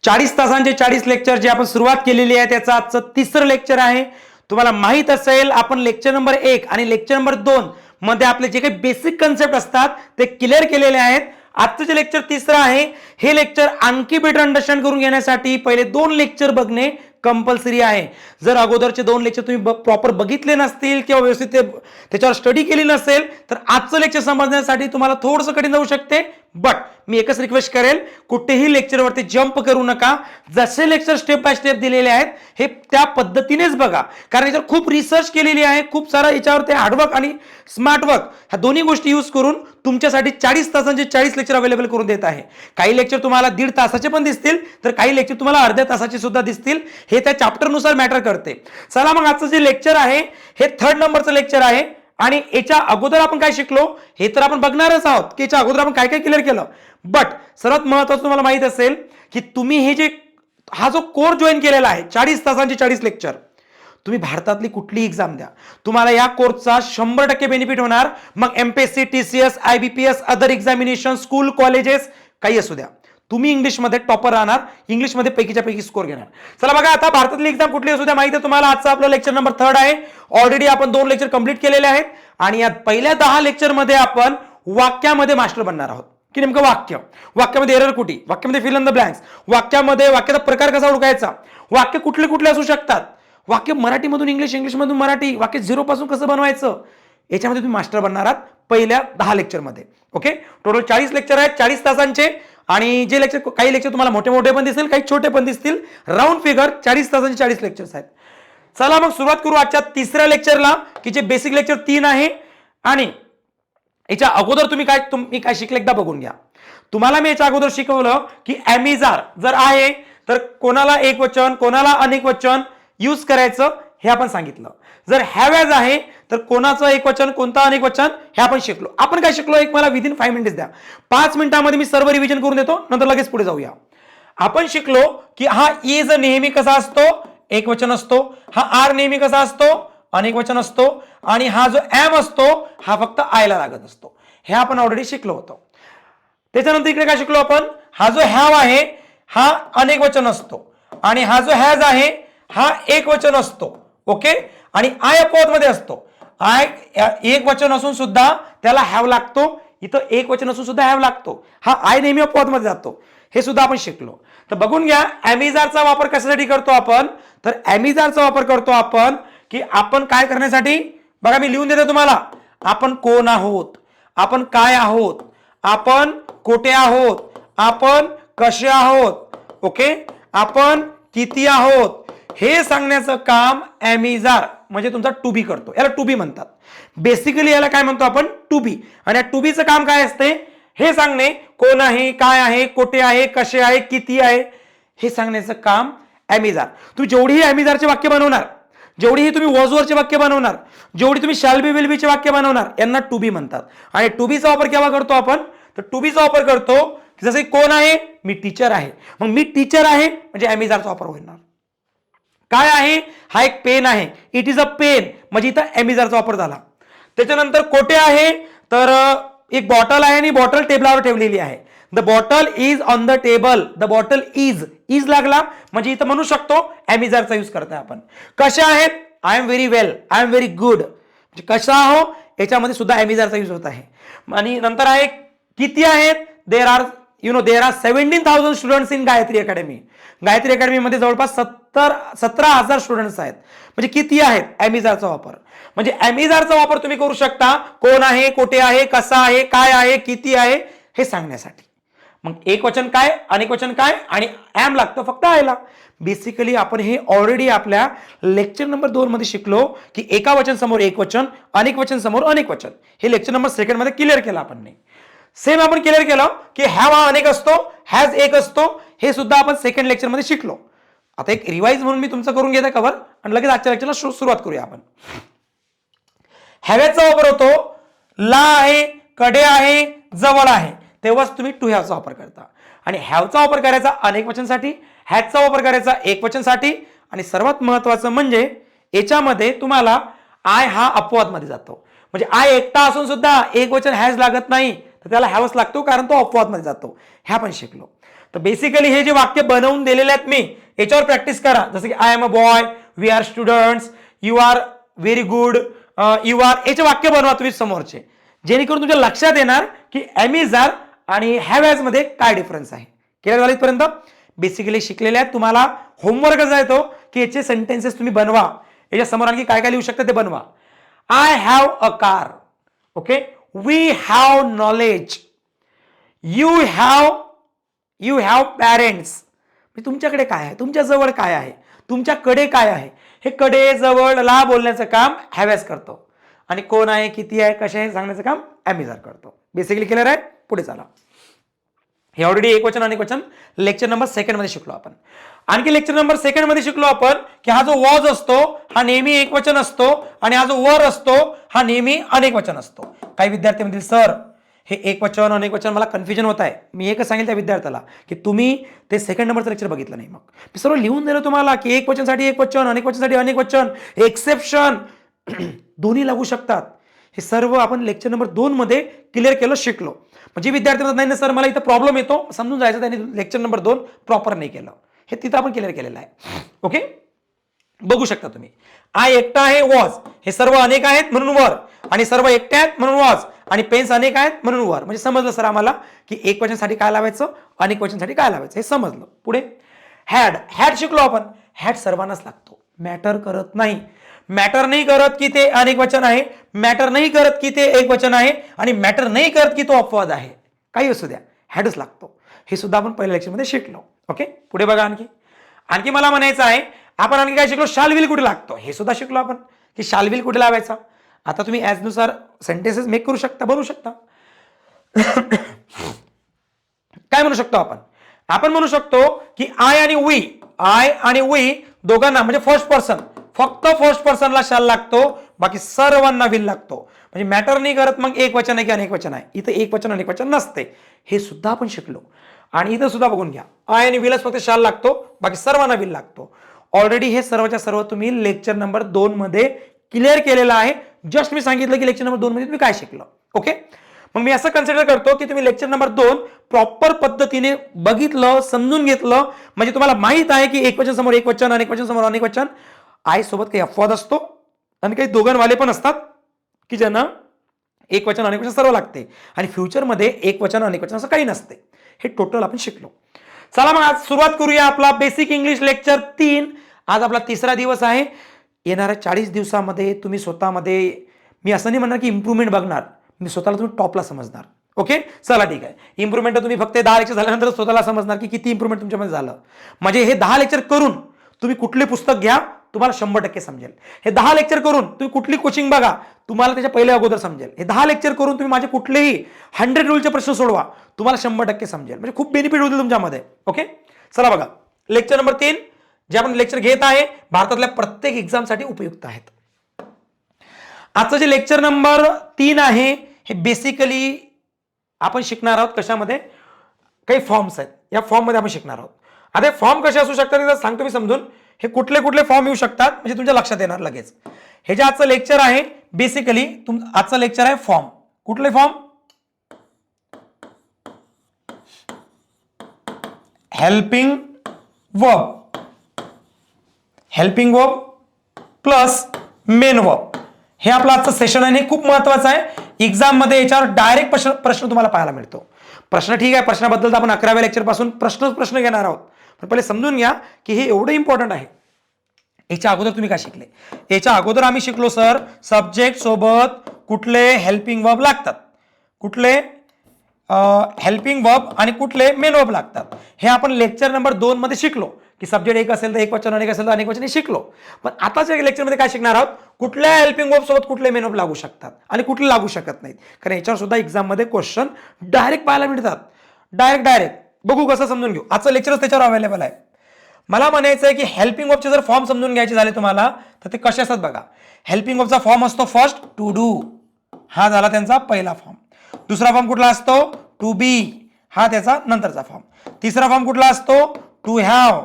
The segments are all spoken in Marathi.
40 तासांचे 40 लेक्चर जे आपण सुरुवात केलेली आहे त्याचं आजचं तिसरं लेक्चर आहे. तुम्हाला माहित असेल आपण लेक्चर नंबर 1 आणि लेक्चर नंबर 2 मध्ये आपले जे काही बेसिक कन्सेप्ट असतात ते क्लिअर केलेले आहेत. आजचं जे लेक्चर तिसरं आहे हे लेक्चर आणखी बेटर अंडरस्टँड करून घेण्यासाठी पहिले 2 लेक्चर बघणे कंपल्सरी आहे. जर अगोदरचे 2 लेक्चर तुम्ही प्रॉपर बघितले नसतील किंवा व्यवस्थित त्याच्यावर स्टडी केली नसेल तर आजचं लेक्चर समजण्यासाठी तुम्हाला थोडंसं कठीण जाऊ शकते. बट मी एकच रिक्वेस्ट करेल, कुठेही लेक्चरवरती जंप करू नका. जसे लेक्चर स्टेप बाय स्टेप दिलेले आहेत हे त्या पद्धतीनेच बघा, कारण याच्यावर खूप रिसर्च केलेली आहे. खूप सारा याच्यावरती हार्डवर्क आणि स्मार्ट वर्क ह्या दोन्ही गोष्टी यूज करून तुमच्यासाठी 40 तासांचे 40 लेक्चर अवेलेबल करून देत आहे. काही लेक्चर तुम्हाला 1.5 तासाचे पण दिसतील तर काही लेक्चर तुम्हाला अर्ध्या तासाचे सुद्धा दिसतील. हे त्या चॅप्टरनुसार मॅटर करते. चला मग आजचं जे लेक्चर आहे हे 3rd नंबरचं लेक्चर आहे. आणि याच्या अगोदर आपण काय शिकलो हे तर आपण बघणारच आहोत की याच्या अगोदर आपण काय काय क्लिअर केलं. बट सर्वात महत्त्वाचं तुम्हाला माहित असेल की तुम्ही हा जो कोर्स जॉईन केलेला आहे 40 तासांचे 40 लेक्चर, तुम्ही भारतातली कुठली एक्झाम द्या तुम्हाला या कोर्सचा 100% बेनिफिट होणार. मग MPSC, TCS, IBPS, other examination, school, colleges काही असू द्या, तुम्ही इंग्लिशमध्ये टॉपर राहणार, इंग्लिशमध्ये पैकीच्या पैकी स्कोर घेणार. चला बघा, आता भारतातली एक्झाम कुठली असू द्या माहिती आहे तुम्हाला. आजचा आपला लेक्चर नंबर 3rd आहे. ऑलरेडी आपण 2 लेक्चर कंप्लीट केलेले आहेत आणि या पहिल्या 10 लेक्चरमध्ये आपण वाक्यामध्ये मास्टर बनणार आहोत. की नेमकं वाक्यामध्ये एरर कुठे, वाक्यामध्ये फिल इन द ब्लँक्स, वाक्याचा प्रकार कसा ओळखायचा, वाक्य कुठले कुठले असू शकतात, वाक्य मराठीमधून इंग्लिश, इंग्लिशमधून मराठी, वाक्य 0 पासून कसं बनवायचं, याच्यामध्ये तुम्ही मास्टर बनणार आहात पहिल्या 10 लेक्चरमध्ये. ओके, टोटल 40 लेक्चर आहेत 40 तासांचे. आणि जे लेक्चर, काही लेक्चर तुम्हाला मोठे मोठे पण दिसतील, काही छोटे पण दिसतील. राऊंड फिगर 40 तासांचे 40 लेक्चर्स आहेत. चला मग सुरुवात करू आजच्या तिसऱ्या लेक्चरला, की जे बेसिक लेक्चर 3 आहे. आणि याच्या अगोदर तुम्ही काय शिकले एकदा बघून घ्या. तुम्हाला मी याच्या अगोदर शिकवलं की एमिजार जर आहे तर कोणाला एक वचन कोणाला अनेक वचन यूज करायचं हे आपण सांगितलं. जर हॅव ॲज आहे तर कोणाचं एक वचन कोणता अनेक वचन हे आपण शिकलो. आपण काय शिकलो, एक मला विदिन 5 मिनिट्स द्या, 5 मिनिटांमध्ये मी सर्व रिव्हिजन करून देतो, नंतर लगेच पुढे जाऊया. आपण शिकलो की हा इज नेहमी कसा असतो, एक वचन असतो. हा आर नेहमी कसा असतो, अनेक वचन असतो. आणि हा जो एम असतो हा फक्त आयला लागत असतो. हे आपण ऑलरेडी शिकलो होतो. त्याच्यानंतर इकडे काय शिकलो आपण, हा जो हॅव आहे हा अनेक वचन असतो आणि हा जो हॅज आहे हा एक वचन असतो. ओके, आणि आय अपवाद मध्ये असतो. आय एक वचन असून सुद्धा त्याला हॅव लागतो, इथं एक वचन असून सुद्धा हॅव लागतो. हा आय नेहमी अपवाद मध्ये जातो, हे सुद्धा आपण शिकलो. तर बघून घ्या, एमिजारचा वापर कशासाठी करतो आपण, तर एमिजारचा वापर करतो आपण की आपण काय करण्यासाठी, बघा मी लिहून देतो तुम्हाला. आपण कोण आहोत, आपण काय आहोत, आपण कोठे आहोत, आपण कसे आहोत, ओके, आपण किती आहोत, हे सांगण्याचं काम एमिजार म्हणजे तुमचा टू बी करतो. याला टू बी म्हणतात. बेसिकली याला काय म्हणतो आपण, टू बी. आणि या टू बीचं काम काय असते, हे सांगणे, कोण आहे, काय आहे, कोठे आहे, कसे आहे, किती आहे, हे सांगण्याचं काम एमिजार. तुम्ही जेवढीही एमिजारचे वाक्य बनवणार, जेवढीही तुम्ही वॉजवरचे वाक्य बनवणार, जेवढी तुम्ही शॅल बी विल बीचे वाक्य बनवणार, यांना टू बी म्हणतात. आणि टू बीचा वापर केव्हा करतो आपण, तर टू बीचा वापर करतो जसे कोण आहे, मी टीचर आहे, मग मी टीचर आहे म्हणजे एमिजारचा वापर होणार. काय आहे, हा एक पेन आहे, इट इज अ पेन म्हणजे इथं एमिजारचा वापर झाला. त्याच्यानंतर कोठे आहे, तर एक बॉटल आहे आणि बॉटल टेबलावर ठेवलेली आहे. The bottle is on the table, the bottle is लागला म्हणजे इथं म्हणू शकतो एमिजारचा यूज करताय आपण. कशा आहेत, I am very well, I am very good, कशा आहो याच्यामध्ये सुद्धा एमिजारचा यूज होत आहे. आणि नंतर आहे किती आहेत, there are 17,000 students in Gayatri academy. Gayatri academy मध्ये जवळपास 17,000 स्टुडंट्स आहेत. म्हणजे किती आहेत, एमिजारचा वापर. म्हणजे एमिजारचा वापर तुम्ही करू शकता कोण आहे, कोठे आहे, कसा आहे, काय आहे, किती आहे हे सांगण्यासाठी. मग एक वचन काय, अनेक वचन काय, आणि एम लागतं फक्त आयला. बेसिकली आपण हे ऑलरेडी आपल्या लेक्चर नंबर 2 मध्ये शिकलो की एका वचन समोर एक वचन, अनेक वचन समोर अनेक वचन. हे लेक्चर नंबर 2 मध्ये क्लिअर केलं आपण. सेम आपण क्लिअर केलं की हॅव हा अनेक असतो, हॅज एक असतो, हे सुद्धा आपण 2nd लेक्चर मध्ये शिकलो. आता एक रिवाइज म्हणून मी तुमचं करून घेते कव्हर आणि लगेच आजच्या लेक्चरला सुरुवात करूया आपण. हॅवेचा वापर होतो ला आहे, कडे आहे, जवळ आहे, तेव्हाच तुम्ही टू हॅवचा वापर करता. आणि हॅवचा वापर करायचा अनेक वचनसाठी, हॅजचा वापर करायचा एक वचनसाठी. आणि सर्वात महत्वाचं म्हणजे याच्यामध्ये तुम्हाला आय हा अपवाद मध्ये जातो. म्हणजे आय एकटा असून सुद्धा एक वचन हॅज लागत नाही, तर त्याला हॅवच लागतो कारण तो अपवाद मध्ये जातो. हे आपण शिकलो. तर बेसिकली हे जे वाक्य बनवून दिलेले आहेत मी याच्यावर प्रॅक्टिस करा. जसं की I am a boy, we are students, you are very good, you are, याचे वाक्य बनवा तुम्ही समोरचे, जेणेकरून तुमच्या लक्षात येणार की एम इज आर आणि हॅव हॅज मध्ये काय डिफरन्स आहे. क्लिअर झालं इथपर्यंत? बेसिकली शिकलेले आहेत. तुम्हाला होमवर्क असा येतो की याचे सेंटेन्सेस तुम्ही बनवा. याच्या समोर आणखी काय काय लिहू शकता ते बनवा. I have a car, okay, we have knowledge, you have parents. तुमच्याकडे काय आहे, तुमच्या जवळ काय आहे, तुमच्याकडे काय आहे, हे कडे जवळ ला बोलण्याचं काम हॅव हॅज करतो आणि कोण आहे, किती आहे, कसे आहे सांगण्याचं काम एम इज आर करतो. बेसिकली क्लिअर आहे? पुढे चला. हे ऑलरेडी एक वचन अनेक वचन लेक्चर नंबर 2 मध्ये शिकलो आपण. आणखी लेक्चर नंबर 2 मध्ये शिकलो आपण की हा जो वॉज असतो हा नेहमी एक वचन असतो आणि हा जो वर असतो हा नेहमी अनेक वचन असतो. काही विद्यार्थी म्हणतील सर हे एक वचन अनेक वचन मला कन्फ्युजन होत आहे. मी एकच सांगेल त्या विद्यार्थ्याला की तुम्ही ते 2nd नंबरचं लेक्चर बघितलं नाही. मग मी सर्व लिहून दिलं तुम्हाला की एक वचनसाठी एक वचन, अनेक वचनसाठी अनेक वचन, एक्सेप्शन दोन्ही लागू शकतात. हे सर्व आपण लेक्चर नंबर 2 मध्ये क्लिअर केलं, शिकलो. म्हणजे विद्यार्थी म्हणतात नाही ना सर मला इथं प्रॉब्लेम येतो, समजून जायचं त्यांनी लेक्चर नंबर 2 प्रॉपर नाही केलं. हे तिथं आपण क्लिअर केलेलं आहे. ओके, बघू शकता तुम्ही. आय एकटा आहे, वॉज, हे सर्व अनेक आहेत म्हणून वर, आणि सर्व एकटे आहेत म्हणून वॉज, आणि पेन्स अनेक आहेत म्हणून वर. म्हणजे समजलं सर आम्हाला की एक वचनसाठी काय लावायचं, अनेक वचनसाठी काय लावायचं, हे समजलं. पुढे हॅड शिकलो आपण. हॅड सर्वांनाच लागतो, मॅटर करत नाही. मॅटर नाही करत की ते अनेक वचन आहे, मॅटर नाही करत की ते एक वचन आहे, आणि मॅटर नाही करत की तो अपवाद आहे. काही असू द्या, हॅडच लागतो. हे सुद्धा आपण पहिल्या लेक्चरमध्ये शिकलो. ओके, पुढे बघा. आणखी मला म्हणायचं आहे आपण आणखी काय शिकलो, शाल विल कुठे लागतो हे सुद्धा शिकलो आपण की शाल विल कुठे लावायचा. आता तुम्ही ऍज नुसार सेंटेन्सेस मेक करू शकता, बनवू शकता. काय म्हणू शकतो आपण म्हणू शकतो की आय आणि वी दोघांना म्हणजे फर्स्ट पर्सन, फक्त फर्स्ट पर्सनला शाल लागतो, बाकी सर्वांना विल लागतो. म्हणजे मॅटर नाही करत मग एक वचन आहे की अनेक वचन आहे. इथं एक वचन अनेक वचन नसते, हे सुद्धा आपण शिकलो. आणि इथं सुद्धा बघून घ्या, आय आणि विलच फक्त शाल लागतो, बाकी सर्वांना विल लागतो. ऑलरेडी हे सर्वच्या सर्व तुम्ही लेक्चर नंबर 2 मध्ये क्लिअर केलेलं आहे. जस्ट मी सांगितलं की लेक्चर नंबर 2 मध्ये तुम्ही काय शिकलं. ओके, मग मी असं कन्सिडर करतो की तुम्ही लेक्चर नंबर 2 प्रॉपर पद्धतीने बघितलं, समजून घेतलं. म्हणजे तुम्हाला माहित आहे की एक वचन समोर एक वचन, अनेक वचन समोर अनेक वचन, आय सोबत काही अपवाद असतो आणि काही दोघांवाले पण असतात की ज्यांना एक वचन अनेक वचन सर्व लागते, आणि फ्युचरमध्ये एक वचन अनेक वचन असं काही नसते. हे टोटल आपण शिकलो. चला मग आज सुरुवात करूया आपला बेसिक इंग्लिश लेक्चर 3. आज आपला 3रा दिवस आहे. येणाऱ्या 40 दिवसामध्ये तुम्ही स्वतःमध्ये, मी असं नाही म्हणणार की इम्प्रूव्हमेंट बघणार, मी स्वतःला तुम्ही टॉपला समजणार. ओके, चला ठीक आहे. इम्प्रूव्हमेंट तुम्ही फक्त 10 लेक्चर झाल्यानंतर स्वतःला समजणार की किती इम्प्रूव्हमेंट तुमच्यामध्ये झालं. म्हणजे हे 10 लेक्चर करून तुम्ही कुठले पुस्तक घ्या तुम्हाला 100% समजेल. हे 10 लेक्चर करून तुम्ही कुठली कोचिंग बघा तुम्हाला त्याच्या पहिले अगोदर समजेल. हे 10 लेक्चर करून तुम्ही माझे कुठलेही 100 रूलचे प्रश्न सोडवा तुम्हाला 100% समजेल. म्हणजे खूप बेनिफिट होतील तुमच्यामध्ये. ओके, चला बघा. लेक्चर नंबर 3 जे आपण लेक्चर घेत आहे भारतातल्या प्रत्येक एक्झामसाठी उपयुक्त आहेत. आजचं जे लेक्चर नंबर 3 आहे हे बेसिकली आपण शिकणार आहोत कशामध्ये, काही फॉर्म्स आहेत, या फॉर्म मध्ये आपण शिकणार आहोत. आता फॉर्म कसे असू शकतात सांगतो मी समजून. हे कुठले कुठले फॉर्म येऊ शकतात म्हणजे तुमच्या लक्षात येणार लगेच. हे जे आजचं लेक्चर आहे बेसिकली आजचं लेक्चर आहे फॉर्म. कुठले form, helping verb plus main verb. हे आपलं आजचं सेशन आहे, हे खूप महत्वाचं आहे. एक्झाम मध्ये याच्यावर डायरेक्ट प्रश्न तुम्हाला पाहायला मिळतो. प्रश्न ठीक आहे, प्रश्नाबद्दल आपण 11व्या लेक्चर पासून प्रश्न घेणार आहोत, पण पहिले समजून घ्या की हे एवढं इम्पॉर्टंट आहे. याच्या अगोदर तुम्ही काय शिकले, याच्या अगोदर आम्ही शिकलो सर सब्जेक्ट सोबत कुठले हेल्पिंग वर्ब लागतात, कुठले हेल्पिंग वर्ब आणि कुठले मेन वर्ब लागतात. हे आपण लेक्चर नंबर 2 मध्ये शिकलो की सब्जेक्ट एक असेल तर एक वचन, अनेक असेल तर अनेक वचन, हे शिकलो. पण आताच्या लेक्चरमध्ये काय शिकणार आहोत, कुठल्या हेल्पिंग वर्ब सोबत कुठले मेन वर्ब लागू शकतात आणि कुठले लागू शकत नाहीत. कारण याच्यावर सुद्धा एक्झाम मध्ये क्वेश्चन डायरेक्ट पाहायला मिळतात. डायरेक्ट बघू कसं समजून घेऊ. आजचं लेक्चरच त्याच्यावर अवेलेबल आहे. मला म्हणायचं आहे की हेल्पिंग वर्बचे जर फॉर्म समजून घ्यायचे झाले तुम्हाला तर ते कसे असतात बघा. हेल्पिंग वर्बचा फॉर्म असतो फर्स्ट टू डू, हा झाला त्यांचा पहिला फॉर्म. दुसरा फॉर्म कुठला असतो, टू बी, हा त्याचा नंतरचा फॉर्म. तिसरा फॉर्म कुठला असतो, टू हॅव,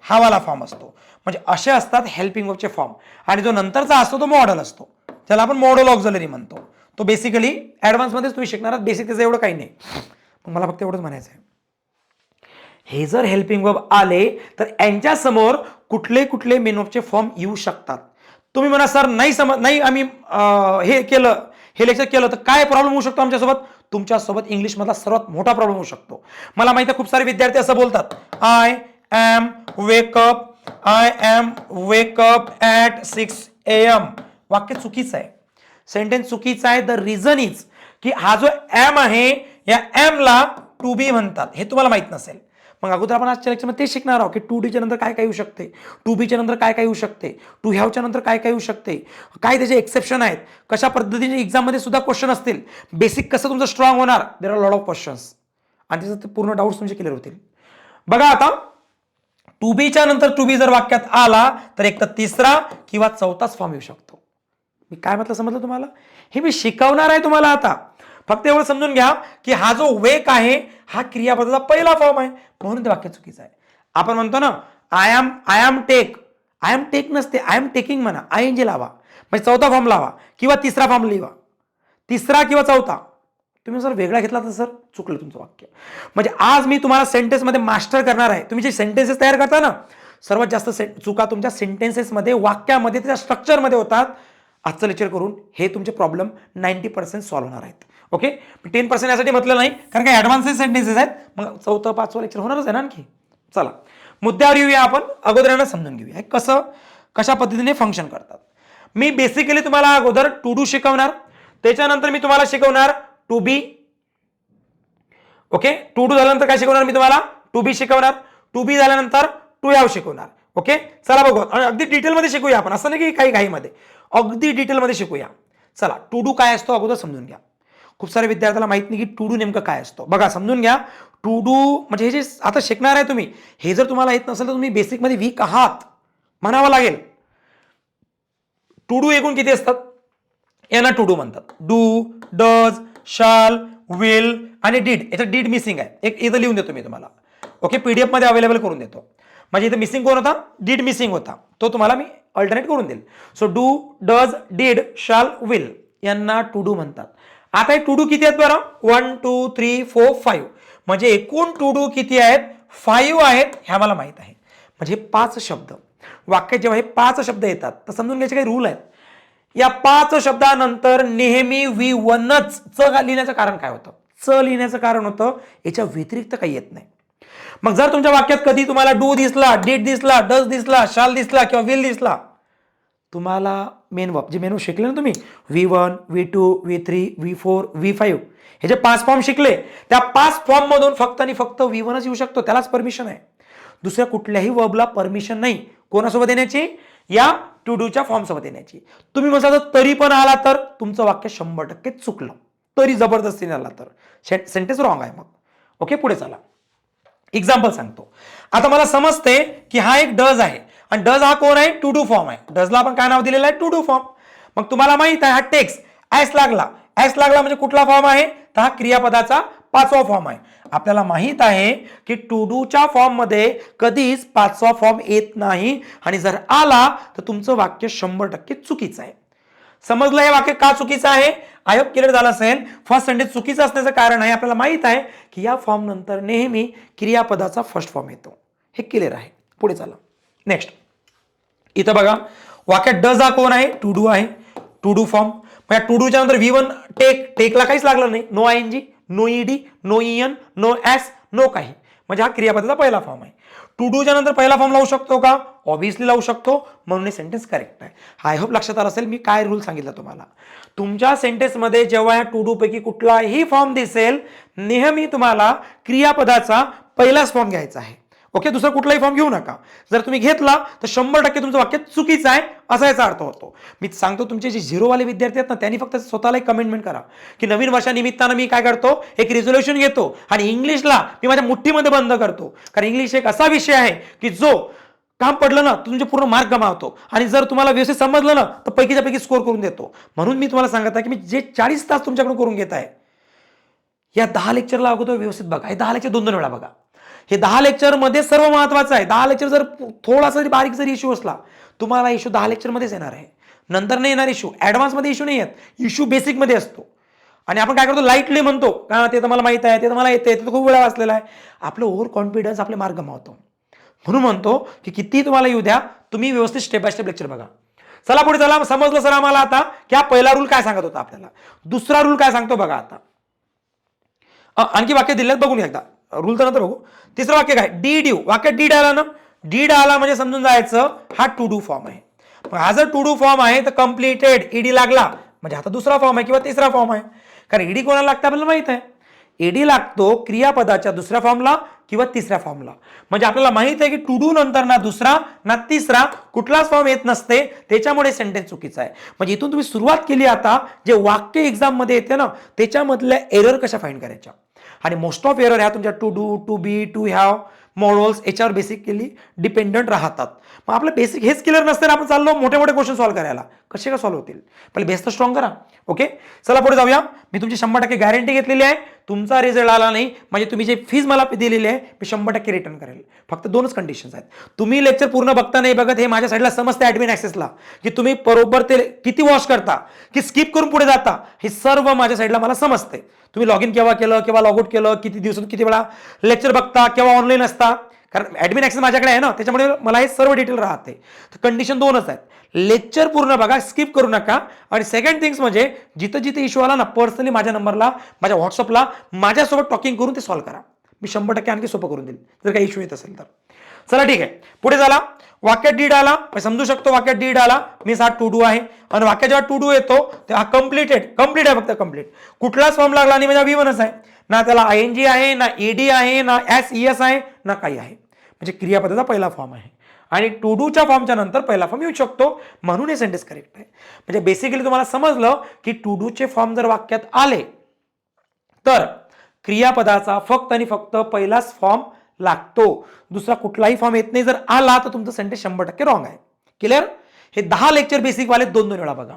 हा वाला फॉर्म असतो. म्हणजे असे असतात हेल्पिंग वर्बचे फॉर्म. आणि जो नंतरचा असतो तो मॉडल असतो, त्याला आपण मॉडल ऑक्झिलरी म्हणतो. तो बेसिकली ऍडव्हान्स मध्येच तुम्ही शिकणार आहात, बेसिक त्याचं एवढं काही नाही. मला फक्त एवढंच म्हणायचं आहे. हे जर हेल्पिंग वर्ब आले तर यांच्या समोर कुठले कुठले मेन वर्बचे फॉर्म येऊ शकतात. तुम्ही म्हणा सर नाही नाही आम्ही हे लेक्चर केलं तर काय प्रॉब्लेम होऊ शकतो आमच्यासोबत. तुमच्यासोबत इंग्लिश मधला सर्वात मोठा प्रॉब्लेम होऊ शकतो. मला माहिती आहे खूप सारे विद्यार्थी असं बोलतात, I am wake up at 6 AM. वाक्य चुकीचं आहे, सेंटेन्स चुकीचं आहे. द रिझन इज की हा जो एम आहे या एम ला टू बी म्हणतात, हे तुम्हाला माहित नसेल. मग अगोदर आपण आजच्या लेक्चरमध्ये ते शिकणार आहोत की टू डीच्या नंतर काय काय येऊ शकते, टू बीच्या नंतर काय काय येऊ शकते, टू हॅवच्या नंतर काय काय येऊ शकते, काय त्याचे एक्सेप्शन आहेत, कशा पद्धतीने एक्झाममध्ये सुद्धा क्वेश्चन असतील, बेसिक कसं तुमचं स्ट्रॉंग होणार. There are lot of questions आणि त्याचं पूर्ण डाऊट्स तुमचे क्लिअर होतील. बघा आता टू बीच्या नंतर टू बी जर वाक्यात आला तर एक तर तिसरा किंवा चौथाच फॉर्म येऊ शकतो. मी काय म्हटलं समजलं तुम्हाला, हे मी शिकवणार आहे तुम्हाला. आता फक्त एवढं समजून घ्या की हा जो वेक आहे हा क्रियापदाचा पहिला फॉर्म आहे, म्हणून ते वाक्य चुकीचं आहे. आपण म्हणतो ना आय एम टेक नसते, आय एम टेकिंग म्हणा, ING लावा, म्हणजे चौथा फॉर्म लावा किंवा तिसरा फॉर्म लिहा, तिसरा किंवा चौथा. तुम्ही जर वेगळा घेतला तर सर चुकलं तुमचं वाक्य. म्हणजे आज मी तुम्हाला सेंटेन्समध्ये मास्टर करणार आहे. तुम्ही जे सेंटेन्सेस तयार करता ना, सर्वात जास्त चुका तुमच्या सेंटेन्सेसमध्ये, वाक्यामध्ये, त्याच्या स्ट्रक्चरमध्ये होतात. आजचं लेक्चर करून हे तुमचे प्रॉब्लेम 90% सॉल्व्ह होणार आहेत. ओके, 10% यासाठी म्हटलं नाही कारण काही ॲडव्हान्स सेंटेन्सेस आहेत. मग चौथं पाचवं लेक्चर होणारच आहे ना आणखी. चला मुद्द्यावर येऊया आपण, अगोदर समजून घेऊया कशा पद्धतीने फंक्शन करतात. मी बेसिकली तुम्हाला अगोदर टू डू शिकवणार, त्याच्यानंतर मी तुम्हाला शिकवणार to be. Okay, to do झाल्यानंतर काय शिकवणार मी तुम्हाला, टू बी शिकवणार. टू बी झाल्यानंतर टू हॅव शिकवणार. ओके, चला बघू अगदी डिटेलमध्ये शिकूया आपण, असं नाही की काही मध्ये, अगदी डिटेलमध्ये शिकूया. चला टू डू काय असतो अगोदर समजून घ्या. खूप सारे विद्यार्थ्याला माहित नाही की टू डू नेमकं काय असतो. बघा समजून घ्या, टू डू म्हणजे हे जे आता शिकणार आहे तुम्ही, हे जर तुम्हाला येत नसेल तर तुम्ही बेसिकमध्ये वीक आहात म्हणावं लागेल. टू डू एकूण किती असतात, यांना टू डू म्हणतात. डू, डज, शाल, विल आणि डीड. याचं डीड मिसिंग आहे, एक इथं लिहून देतो मी तुम्हाला. ओके, PDF मध्ये अवेलेबल करून देतो. म्हणजे इथं मिसिंग कोण होता, डीड मिसिंग होता, तो तुम्हाला मी अल्टरनेट करून देईल. सो डू, डज, डीड, शाल, विल यांना टू डू म्हणतात. आता हे टू डू किती आहेत बरं, 1 2 3 4 5, म्हणजे एकूण टू डू किती आहेत, 5 आहेत, हे आम्हाला माहित आहे. म्हणजे 5 शब्द वाक्यात जेव्हा हे 5 शब्द येतात तर समजून घ्यायचे काही रूल आहेत. या 5 शब्दानंतर नेहमी V1च लिहिण्याचं कारण काय होतं, लिहिण्याचं कारण होतं याच्या व्यतिरिक्त काही येत नाही. मग जर तुमच्या वाक्यात कधी तुम्हाला डू दिसला, डीड दिसला, डज दिसला, शाल दिसला किंवा विल दिसला, तुम्हाला मेन वर्ब जे मेनू शिकले ना तुम्ही, V1, V2, V3, V4, V5 हे जे 5 फॉर्म शिकले, त्या 5 फॉर्म मधून फक्त आणि फक्त V1च येऊ शकतो, त्यालाच परमिशन आहे. दुसऱ्या कुठल्याही वर्बला परमिशन नाही. कोणासोबत येण्याची, या टू डूच्या फॉर्म सोबत येण्याची. तुम्ही म्हणता तरी पण आला तर तुमचं वाक्य 100% चुकलं. तरी जबरदस्तीने आला तर सेंटेन्स रॉंग आहे. मग ओके, पुढे चला. एक्झाम्पल सांगतो. आता मला समजते की हा एक डज आहे आणि डज हा कोण आहे, टू डू फॉर्म आहे. डजला आपण काय नाव दिलेलं आहे, टू डू फॉर्म. मग तुम्हाला माहित आहे हा टेक्स ऍस लागला म्हणजे कुठला फॉर्म आहे, तर हा क्रियापदाचा 5वा फॉर्म आहे. आपल्याला माहित आहे की टू डूच्या फॉर्म मध्ये कधीच 5वा फॉर्म येत नाही आणि जर आला तर तुमचं वाक्य 100% चुकीचं आहे. समजलं हे वाक्य का चुकीचं आहे, आय होप क्लिअर झालं असेल. फर्स्ट सेंटेन्स चुकीचं असण्याचं कारण आहे, आपल्याला माहित आहे की या फॉर्म नंतर नेहमी क्रियापदाचा फर्स्ट फॉर्म येतो. हे क्लिअर आहे. पुढे चला. नेक्स्ट इथं बघा, वाक्यात डज हा कोण आहे, टू डू आहे, टू डू फॉर्म. मग या टू डूच्या नंतर V1 टेकला काहीच लागलं नाही, no ING, no ED, no EN, no S, no काही, म्हणजे हा क्रियापदाचा पहिला फॉर्म आहे. टू डूच्या नंतर पहिला फॉर्म लावू शकतो का, ऑब्व्हियसली लावू शकतो, म्हणून हे सेंटेन्स करेक्ट आहे. आय होप लक्षात आलं असेल मी काय रूल सांगितलं तुम्हाला. तुमच्या सेंटेन्समध्ये जेव्हा या टू डू पैकी कुठलाही फॉर्म दिसेल, नेहमी तुम्हाला क्रियापदाचा पहिलाच फॉर्म घ्यायचा आहे. ओके, दुसरा कुठलाही फॉर्म घेऊ नका. जर तुम्ही घेतला तर 100% तुमचं वाक्य चुकीचं आहे असा याचा अर्थ होतो. मी सांगतो तुमचे जे झिरोवाले विद्यार्थी आहेत ना, त्यांनी फक्त स्वतःला एक कमेंटमेंट करा की नवीन वर्षानिमित्तानं मी काय करतो, एक रिझोल्युशन घेतो आणि इंग्लिशला मी माझ्या मुठ्ठीमध्ये बंद करतो. कारण इंग्लिश एक असा विषय आहे की जो काम पडलं ना तुमचे पूर्ण मार्क गमावतो आणि जर तुम्हाला व्यवस्थित समजलं ना तर पैकीच्या पैकी स्कोर करून देतो. म्हणून मी तुम्हाला सांगत आहे की मी जे 40 तास तुमच्याकडून करून घेत आहे, या 10 लेक्चरला अगोदर व्यवस्थित बघा. हे 10 लेक्चर 2-2 वेळा बघा. हे 10 लेक्चर मध्ये सर्व महत्वाचं आहे. 10 लेक्चर जर थोडासा बारीक जरी इश्यू असला, तुम्हाला इश्यू 10 लेक्चर मध्येच येणार आहे, नंतर नाही येणार इश्यू. ऍडव्हान्स मध्ये इश्यू नाही येत, इश्यू बेसिक मध्ये असतो. आणि आपण काय करतो, लाईटली म्हणतो का ते तर मला माहित आहे, ते तर मला येते, ते तर खूप वेळा वाचलेलं आहे. आपलं ओव्हर कॉन्फिडन्स आपले मार्ग गमावतो. म्हणून म्हणतो की किती तुम्हाला येऊ द्या, तुम्ही व्यवस्थित स्टेप बाय स्टेप लेक्चर बघा. चला पुढे चला. समजलं सर आम्हाला आता की हा पहिला रूल काय सांगत होता आपल्याला. दुसरा रूल काय सांगतो बघा आता. आणखी वाक्य दिलेत बघून एकदा. रूल तर नंतर बघू. तिसरं वाक्य काय, डीड यू. वाक्यात डीड आला ना, डीड आला म्हणजे समजून जायचं हा टू डू फॉर्म आहे. हा जर टू डू फॉर्म आहे तर कम्प्लिटेड ईडी लागला म्हणजे आता दुसरा फॉर्म आहे किंवा तिसरा फॉर्म आहे. कारण ईडी कोणाला लागतं आपल्याला माहित आहे. ईडी लागतो क्रियापदाच्या दुसऱ्या फॉर्मला किंवा तिसऱ्या फॉर्मला. म्हणजे आपल्याला माहित आहे की टू डू नंतर ना दुसरा ना तिसरा कुठलाच फॉर्म येत नसते, त्याच्यामुळे सेंटेन्स चुकीचा आहे. म्हणजे इथून तुम्ही सुरुवात केली. आता जे वाक्य एक्झाम मध्ये येते ना त्याच्यामधल्या एरर कशा फाइंड करायच्या. आणि मोस्ट ऑफ एरर ह्या तुमच्या to do, to be, to have, modals याच्यावर बेसिकली डिपेंडंट राहतात. मग आपलं बेसिक हेच क्लिअर नसतं, आपण चाललो मोठे मोठे क्वेश्चन सॉल्व्ह करायला. कसे का सॉल्व्ह होतील, पहिले बेस तर स्ट्रॉंग करा. ओके चला पुढे जाऊया. मी तुमची 100% गॅरंटी घेतलेली आहे. तुमचा रिझल्ट आला नाही म्हणजे तुम्ही जे फीज मला दिलेली आहे मी 100% रिटर्न करेल. फक्त दोनच कंडिशन्स आहेत. तुम्ही लेक्चर पूर्ण बघता नाही बघत हे माझ्या साईडला समजते ऍडमिन ऍक्सेसला की तुम्ही बरोबर ते किती वॉच करता की स्किप करून पुढे जाता हे सर्व माझ्या साईडला मला समजते. तुम्ही लॉग इन केव्हा केलं, केव्हा लॉग आउट केलं, किती दिवसातून किती वेळा लेक्चर बघता, केव्हा ऑनलाईन असता. कारण ऍडमिन ऍक्सेस माझ्याकडे आहे ना, त्याच्यामुळे मला हे सर्व डिटेल राहते. तर कंडिशन दोनच आहेत. लेक्चर पूर्ण बघा, स्किप करू नका. आणि सेकंड थिंग्स म्हणजे जिथं जिथे इश्यू आला ना पर्सनली माझ्या नंबरला, माझ्या व्हॉट्सअपला माझ्यासोबत टॉकिंग करून ते सॉल्व्ह करा. मी 100% आणखी सोपं करून देईल जर काही इश्यू येत असेल तर. चला ठीक आहे पुढे चला. वाक्यात डीड आला समजू शकतो. वाक्यात डीड आला मीन्स हा टू डू आहे. आणि वाक्यात जेव्हा टू डू येतो तेव्हा कंप्लीट आहे फक्त कंप्लीट. कुठलाच फॉर्म लागला नाही म्हणजे V1च आहे. ना त्याला ING आहे, ना ED आहे, ना SES आहे, ना काही आहे. म्हणजे क्रियापदाचा पहिला फॉर्म आहे. आणि टू डूच्या फॉर्मच्या नंतर पहिला फॉर्म येऊ शकतो म्हणून हे सेंटेन्स करेक्ट आहे. म्हणजे बेसिकली तुम्हाला समजलं की टू डूचे फॉर्म जर वाक्यात आले तर क्रियापदाचा फक्त आणि फक्त पहिलाच फॉर्म लागतो. दुसरा कुठलाही फॉर्म येत नाही. जर आला तर तुमचं सेंटेन्स 100% रॉंग आहे. क्लिअर. हे 10 लेक्चर बेसिक वाले 2-2 वेळा बघा.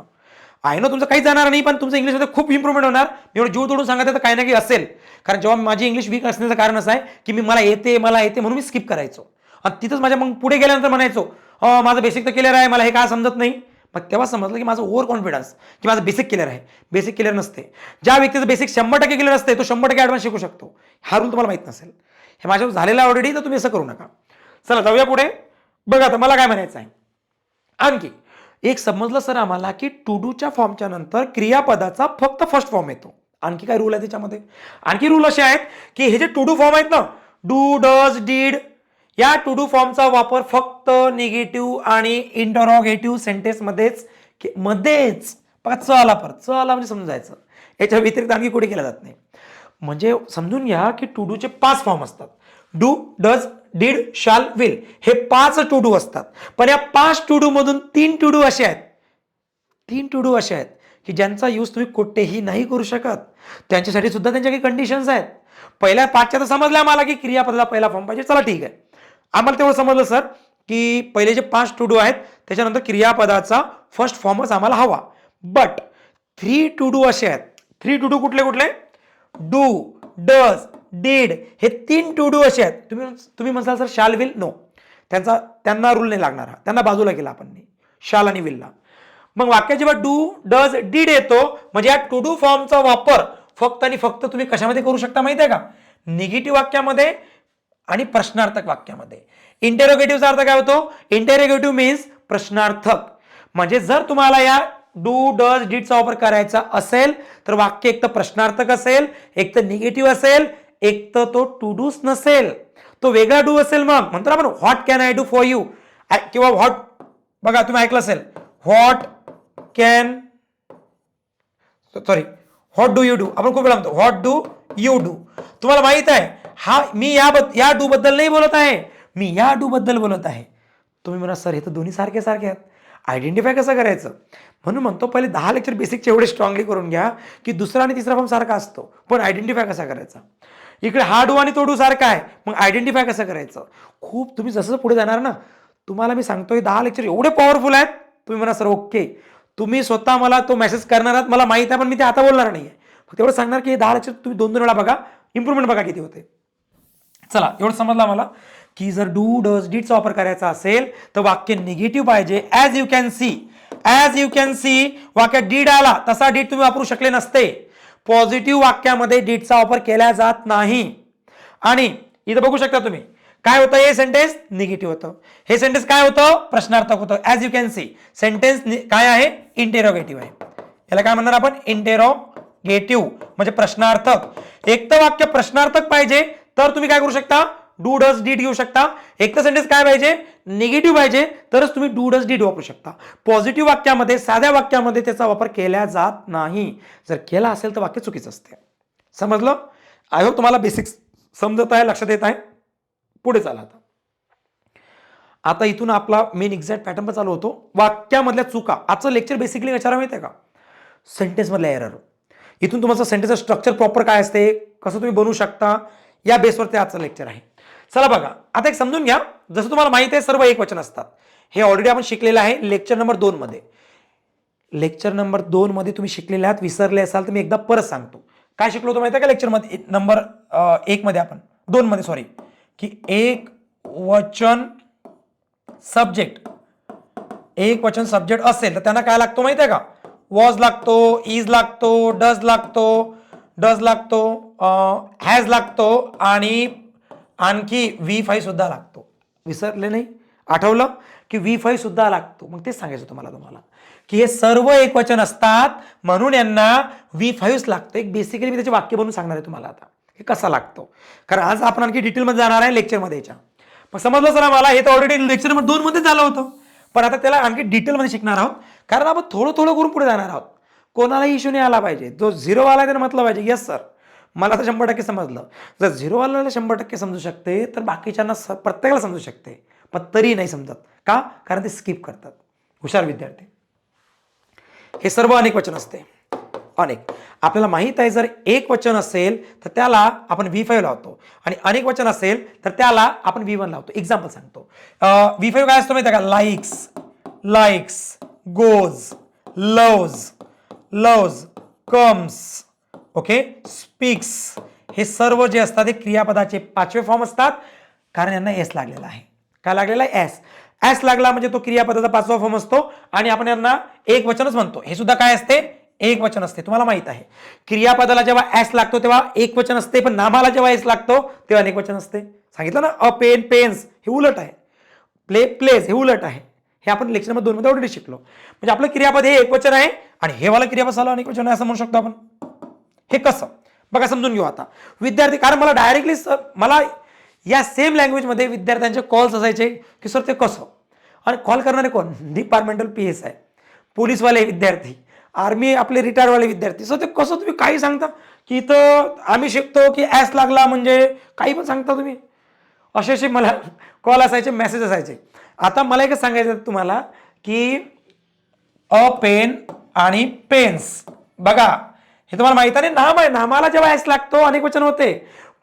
आहे ना तुमचं काही जाणार नाही पण तुमचं इंग्लिशमध्ये खूप इम्प्रूव्हमेंट होणार. मी एवढं जीव तोडून सांगत आहे तर काही ना काही असेल. कारण जेव्हा माझी इंग्लिश वीक असण्याचं कारण असं आहे की मला येते म्हणून मी स्किप करायचो. आणि तिथंच माझ्या मग पुढे गेल्यानंतर म्हणायचो माझं बेसिक तर क्लिअर आहे, मला हे काय समजत नाही. मग तेव्हा समजलं की माझं ओव्हर कॉन्फिडन्स की माझं बेसिक क्लिअर आहे. बेसिक क्लिअर नसते. ज्या व्यक्तीचं बेसिक 100% क्लिअर असते तो 100% ॲडव्हान्स शिकू शकतो. हा रूल तुम्हाला माहित नसेल. हे माझ्यावर झालेलं आहे ऑलरेडी, तर तुम्ही असं करू नका. चला जाऊया पुढे. बघा आता मला काय म्हणायचं आहे. आणखी एक समजलं सर आम्हाला की टू डूच्या फॉर्मच्या नंतर क्रियापदाचा फक्त फर्स्ट फॉर्म येतो. आणखी काय रूल आहे त्याच्यामध्ये. आणखी रूल असे आहेत की हे जे टू डू फॉर्म आहेत ना डू, डज, डीड या टू डू फॉर्मचा वापर फक्त निगेटिव्ह आणि इंटरोगेटिव्ह सेंटेन्स मध्येच च आला म्हणजे समजून जायचं. याच्या व्यतिरिक्त आणखी कुठे केला जात नाही. म्हणजे समजून घ्या की टू डूचे 5 फॉर्म असतात. डू, डज, डीड, शाल, विल हे 5 टू डू असतात. पण या 5 टू डू मधून 3 टू डू असे आहेत की ज्यांचा यूज तुम्ही कुठेही नाही करू शकत. त्यांच्यासाठी सुद्धा त्यांच्या काही कंडिशन्स आहेत. पहिल्या 5च्या तर समजलं आम्हाला की क्रियापदाला पहिला फॉर्म पाहिजे. चला ठीक आहे आम्हाला तेवढं समजलं सर की पहिले जे 5 टू डू आहेत त्याच्यानंतर क्रियापदाचा फर्स्ट फॉर्मच आम्हाला हवा. बट 3 टू डू असे आहेत. 3 टू डू कुठले कुठले. डू, डज, डीड हे 3 टू डू असे आहेत. तुम्ही म्हणसाल सर शाल, विल. नो त्यांना रूल नाही लागणार. त्यांना बाजूला केला आपण शाल आणि विलला. मग वाक्यात जेव्हा डू, डज, डीड येतो म्हणजे या टू डू फॉर्मचा वापर फक्त आणि फक्त तुम्ही कशामध्ये करू शकता माहिती आहे का. निगेटिव्ह वाक्यामध्ये आणि प्रश्नार्थक वाक्यामध्ये. इंटेरोगेटिव्हचा अर्थ काय होतो. इंटेरोगेटिव्ह मीन्स प्रश्नार्थक. म्हणजे जर तुम्हाला या डू, डज, डीडचा वापर करायचा असेल तर वाक्य एक तर प्रश्नार्थक असेल, एक तर निगेटिव्ह असेल, एक तर तो टू डूच नसेल, तो वेगळा डू असेल. मग म्हणतो आपण what can I do for you किंवा व्हॉट बघा तुम्ही ऐकलं असेल व्हॉट डू यू डू. आपण खूप वेळा म्हणतो व्हॉट डू यू डू. तुम्हाला माहित आहे हा मी या डू बद्दल नाही बोलत आहे, मी या डू बद्दल बोलत आहे. तुम्ही म्हणा सर हे तर दोन्ही सारखे आहेत. आयडेंटिफाय कसं करायचं. म्हणून म्हणतो पहिले 10 लेक्चर बेसिकचे एवढे स्ट्रॉंगली करून घ्या की दुसरा आणि तिसरा फॉर्म सारखा असतो पण आयडेंटिफाय कसा करायचा. इकडे हा डू आणि तो डू सारखा आहे मग आयडेंटिफाय कसं करायचं. खूप तुम्ही जसं पुढे जाणार ना तुम्हाला मी सांगतोय 10 लेक्चर एवढे पॉवरफुल आहेत. तुम्ही म्हणा सर ओके तुम्ही स्वतः मला तो मेसेज करणार आहात मला माहित आहे पण मी ते आता बोलणार नाही आहे. फक्त एवढं सांगणार की 10 लेक्चर तुम्ही 2-2 वेळा बघा. इम्प्रूव्हमेंट बघा किती होते. चला एवढं समजलं मला की जर डू, डज, डीडचा वापर करायचा असेल तर वाक्य निगेटिव्ह पाहिजे. ॲज यू कॅन सी वाक्यात डीड आला तसा डीड तुम्ही वापरू शकले नसते. पॉझिटिव्ह वाक्यामध्ये डीडचा वापर केला जात नाही. आणि इथं बघू शकता तुम्ही काय होतं, हे सेंटेन्स निगेटिव्ह होतं, हे सेंटेन्स काय होतं, प्रश्नार्थक होतं. As you can see sentence काय आहे, इंटेरोगेटिव्ह आहे. याला काय म्हणणार आपण, इंटेरोगेटिव्ह म्हणजे प्रश्नार्थक. एक तर वाक्य प्रश्नार्थक पाहिजे तर तुम्ही काय करू शकता, डू डज डीड घेऊ शकता. एक तर सेंटेन्स काय पाहिजे, निगेटिव्ह पाहिजे तरच तुम्ही डू डज डीड वापरू शकता. पॉझिटिव्ह वाक्यामध्ये, साध्या वाक्यामध्ये त्याचा वापर केला जात नाही. जर केला असेल तर वाक्य चुकीचं असते. समजलं? आय होप तुम्हाला बेसिक्स समजत आहे, लक्षात येत आहे. पुढे चला आता इथून आपला मेन एक्झॅक्ट पॅटर्न पण चालू होतो. वाक्यामधल्या चुका. आजचं लेक्चर बेसिकली कशाला माहिती आहे का, सेंटेन्स मधल्या एरर. इथून तुमचं सेंटेन्सचं स्ट्रक्चर प्रॉपर काय असते, कसं तुम्ही बनवू शकता, या बेसवरती आजचं लेक्चर आहे. चला बघा, आता एक समजून घ्या. जसं तुम्हाला माहिती आहे सर्व एक वचन असतात, हे ऑलरेडी आपण शिकलेलं आहे लेक्चर नंबर 2 मध्ये. लेक्चर नंबर 2 मध्ये तुम्ही शिकलेले आहात, विसरले असाल तर मी एकदा परत सांगतो. काय शिकलो होतो माहिती आहे का लेक्चर मध्ये, नंबर 1 मध्ये आपण 2 मध्ये सॉरी, की एक वचन सब्जेक्ट, एक वचन सब्जेक्ट असेल तर त्यांना काय लागतो माहिती आहे का, वॉज लागतो, इज लागतो, डज लागतो, हॅज लागतो आणि आणखी V5 सुद्धा लागतो. विसरले नाही, आठवलं की V5 सुद्धा लागतो. मग तेच सांगायचं तुम्हाला की हे सर्व एक वचन असतात म्हणून यांना V5 लागतो. एक बेसिकली मी त्याचे वाक्य बनवून सांगणार आहे तुम्हाला आता हे कसा लागतो, कारण आज आपण आणखी डिटेलमध्ये जाणार आहे लेक्चरमध्ये याच्या. मग समजलं सर मला, हे तर ऑलरेडी लेक्चर नंबर 2 मध्ये झालं होतं, पण आता त्याला आणखी डिटेलमध्ये शिकणार आहोत, कारण आपण थोडं करून पुढे जाणार आहोत. कोणालाही इश्यू नाही आला पाहिजे. जो झिरो आला त्याने म्हटलं पाहिजे येस सर मला तर 100% समजलं. जर झिरोवाल्याला 100% समजू शकते तर बाकीच्यांना प्रत्येकाला समजू शकते, पण तरी नाही समजत का, कारण ते स्किप करतात. हुशार विद्यार्थी. हे सर्व अनेक वचन असते. अनेक आपल्याला माहित आहे, जर एक वचन असेल तर त्याला आपण V5 लावतो आणि अनेक वचन असेल तर त्याला आपण V1 लावतो. एक्झाम्पल सांगतो. V5 काय असतो माहिती आहे का, likes, goes, loves, comes, okay, speaks. हे सर्व जे असतात ते क्रियापदाचे 5वे फॉर्म असतात, कारण यांना एस लागलेला आहे. काय लागलेला आहे, एस लागला म्हणजे तो क्रियापदाचा 5वा फॉर्म असतो आणि आपण यांना एक वचनच म्हणतो. हे सुद्धा काय असते, एक वचन असते. तुम्हाला माहित आहे क्रियापदाला जेव्हा एस लागतो तेव्हा एक वचन असते, पण नामाला जेव्हा एस लागतो तेव्हा अनेक वचन असते. सांगितलं ना, अ पेन, पेन्स हे उलट आहे, प्ले, प्लेस हे उलट आहे. हे आपण लेक्चर नंबर 2 मध्ये ऑलरेडी शिकलो. म्हणजे आपलं क्रियापद हे एक वचन आहे आणि हे वाला क्रियापद झालं अनेक वचन आहे असं म्हणू शकतो आपण. हे कसं बघा, समजून घेऊ आता विद्यार्थी. कारण मला डायरेक्टली मला या सेम लँग्वेज मध्ये विद्यार्थ्यांचे कॉल्स असायचे की सर ते कसं, आणि कॉल करणारे कोण, डिपार्टमेंटल PSI, पोलीसवाले विद्यार्थी, आर्मी आपले रिटायर्डवाले विद्यार्थी. सर ते कसं तुम्ही काही सांगता की इथं आम्ही शिकतो की ॲस लागला म्हणजे काही पण सांगता तुम्ही, असे मला कॉल असायचे, मेसेज असायचे. आता मला एकच सांगायचं तुम्हाला की अ पेन आणि पेन्स, बघा हे तुम्हाला माहित आहे, नाम आहे, नामाला जेव्हा एस लागतो अनेक वचन होते,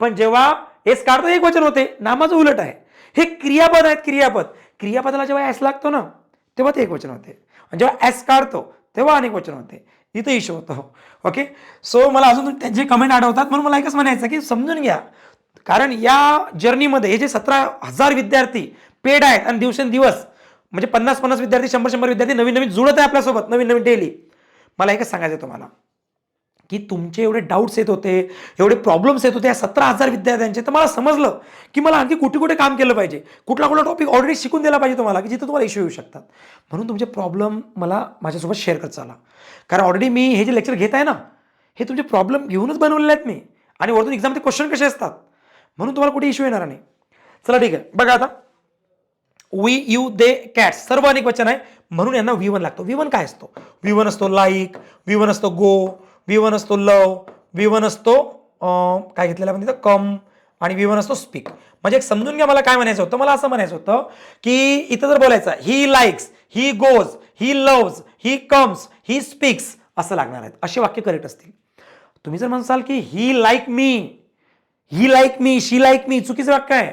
पण जेव्हा एस काढतो एक वचन होते. नामाचं उलट आहे. हे क्रियापद आहेत, क्रियापदाला जेव्हा एस लागतो ना तेव्हा ते एक वचन होते, आणि जेव्हा एस काढतो तेव्हा अनेक वचन होते. इथं इश्यू होतो. ओके, सो मला अजून त्यांचे कमेंट आठवतात म्हणून मला एकच म्हणायचं की समजून घ्या, कारण या जर्नीमध्ये हे जे 17,000 विद्यार्थी पेड आहेत आणि दिवसेंदिवस म्हणजे 50 विद्यार्थी, 100 विद्यार्थी नवीन जुळत आहे आपल्यासोबत, नवीन डेली. मला एकच सांगायचं तुम्हाला की तुमचे एवढे डाऊट्स येत होते, एवढे प्रॉब्लेम्स येत होते या 17,000 विद्यार्थ्यांचे, तर मला समजलं की मला आणखी कुठे काम केलं पाहिजे, कुठला टॉपिक ऑलरेडी शिकून दिला पाहिजे तुम्हाला की जिथं तुम्हाला इश्यू येऊ शकतात. म्हणून तुमचे प्रॉब्लेम मला माझ्यासोबत शेअर करत चला, कारण ऑलरेडी मी हे जे लेक्चर घेत आहे ना हे तुमचे प्रॉब्लेम घेऊनच बनवलेले आहेत मी, आणि वरतून एक्झामचे क्वेश्चन कसे असतात म्हणून तुम्हाला कुठे इश्यू येणार नाही. चला ठीक आहे, बघा आता वी, यू, दे, कॅट्स सर्व अनेक वचन आहे म्हणून यांना V1 लागतो. V1 काय असतो, V1 असतो लाईक, V1 असतो गो, V1 असतो लव, V1 असतो काय घेतलेला म्हणजे कम, आणि V1 असतो स्पीक. म्हणजे एक समजून घ्या मला काय म्हणायचं होतं, मला असं म्हणायचं होतं की इथं जर बोलायचं he likes, he goes, he loves, he comes, he speaks असं लागणार आहेत, असे वाक्य करेक्ट असतील. तुम्ही जर म्हणसाल की ही लाईक मी, शी लाईक मी, चुकीचं वाक्य आहे,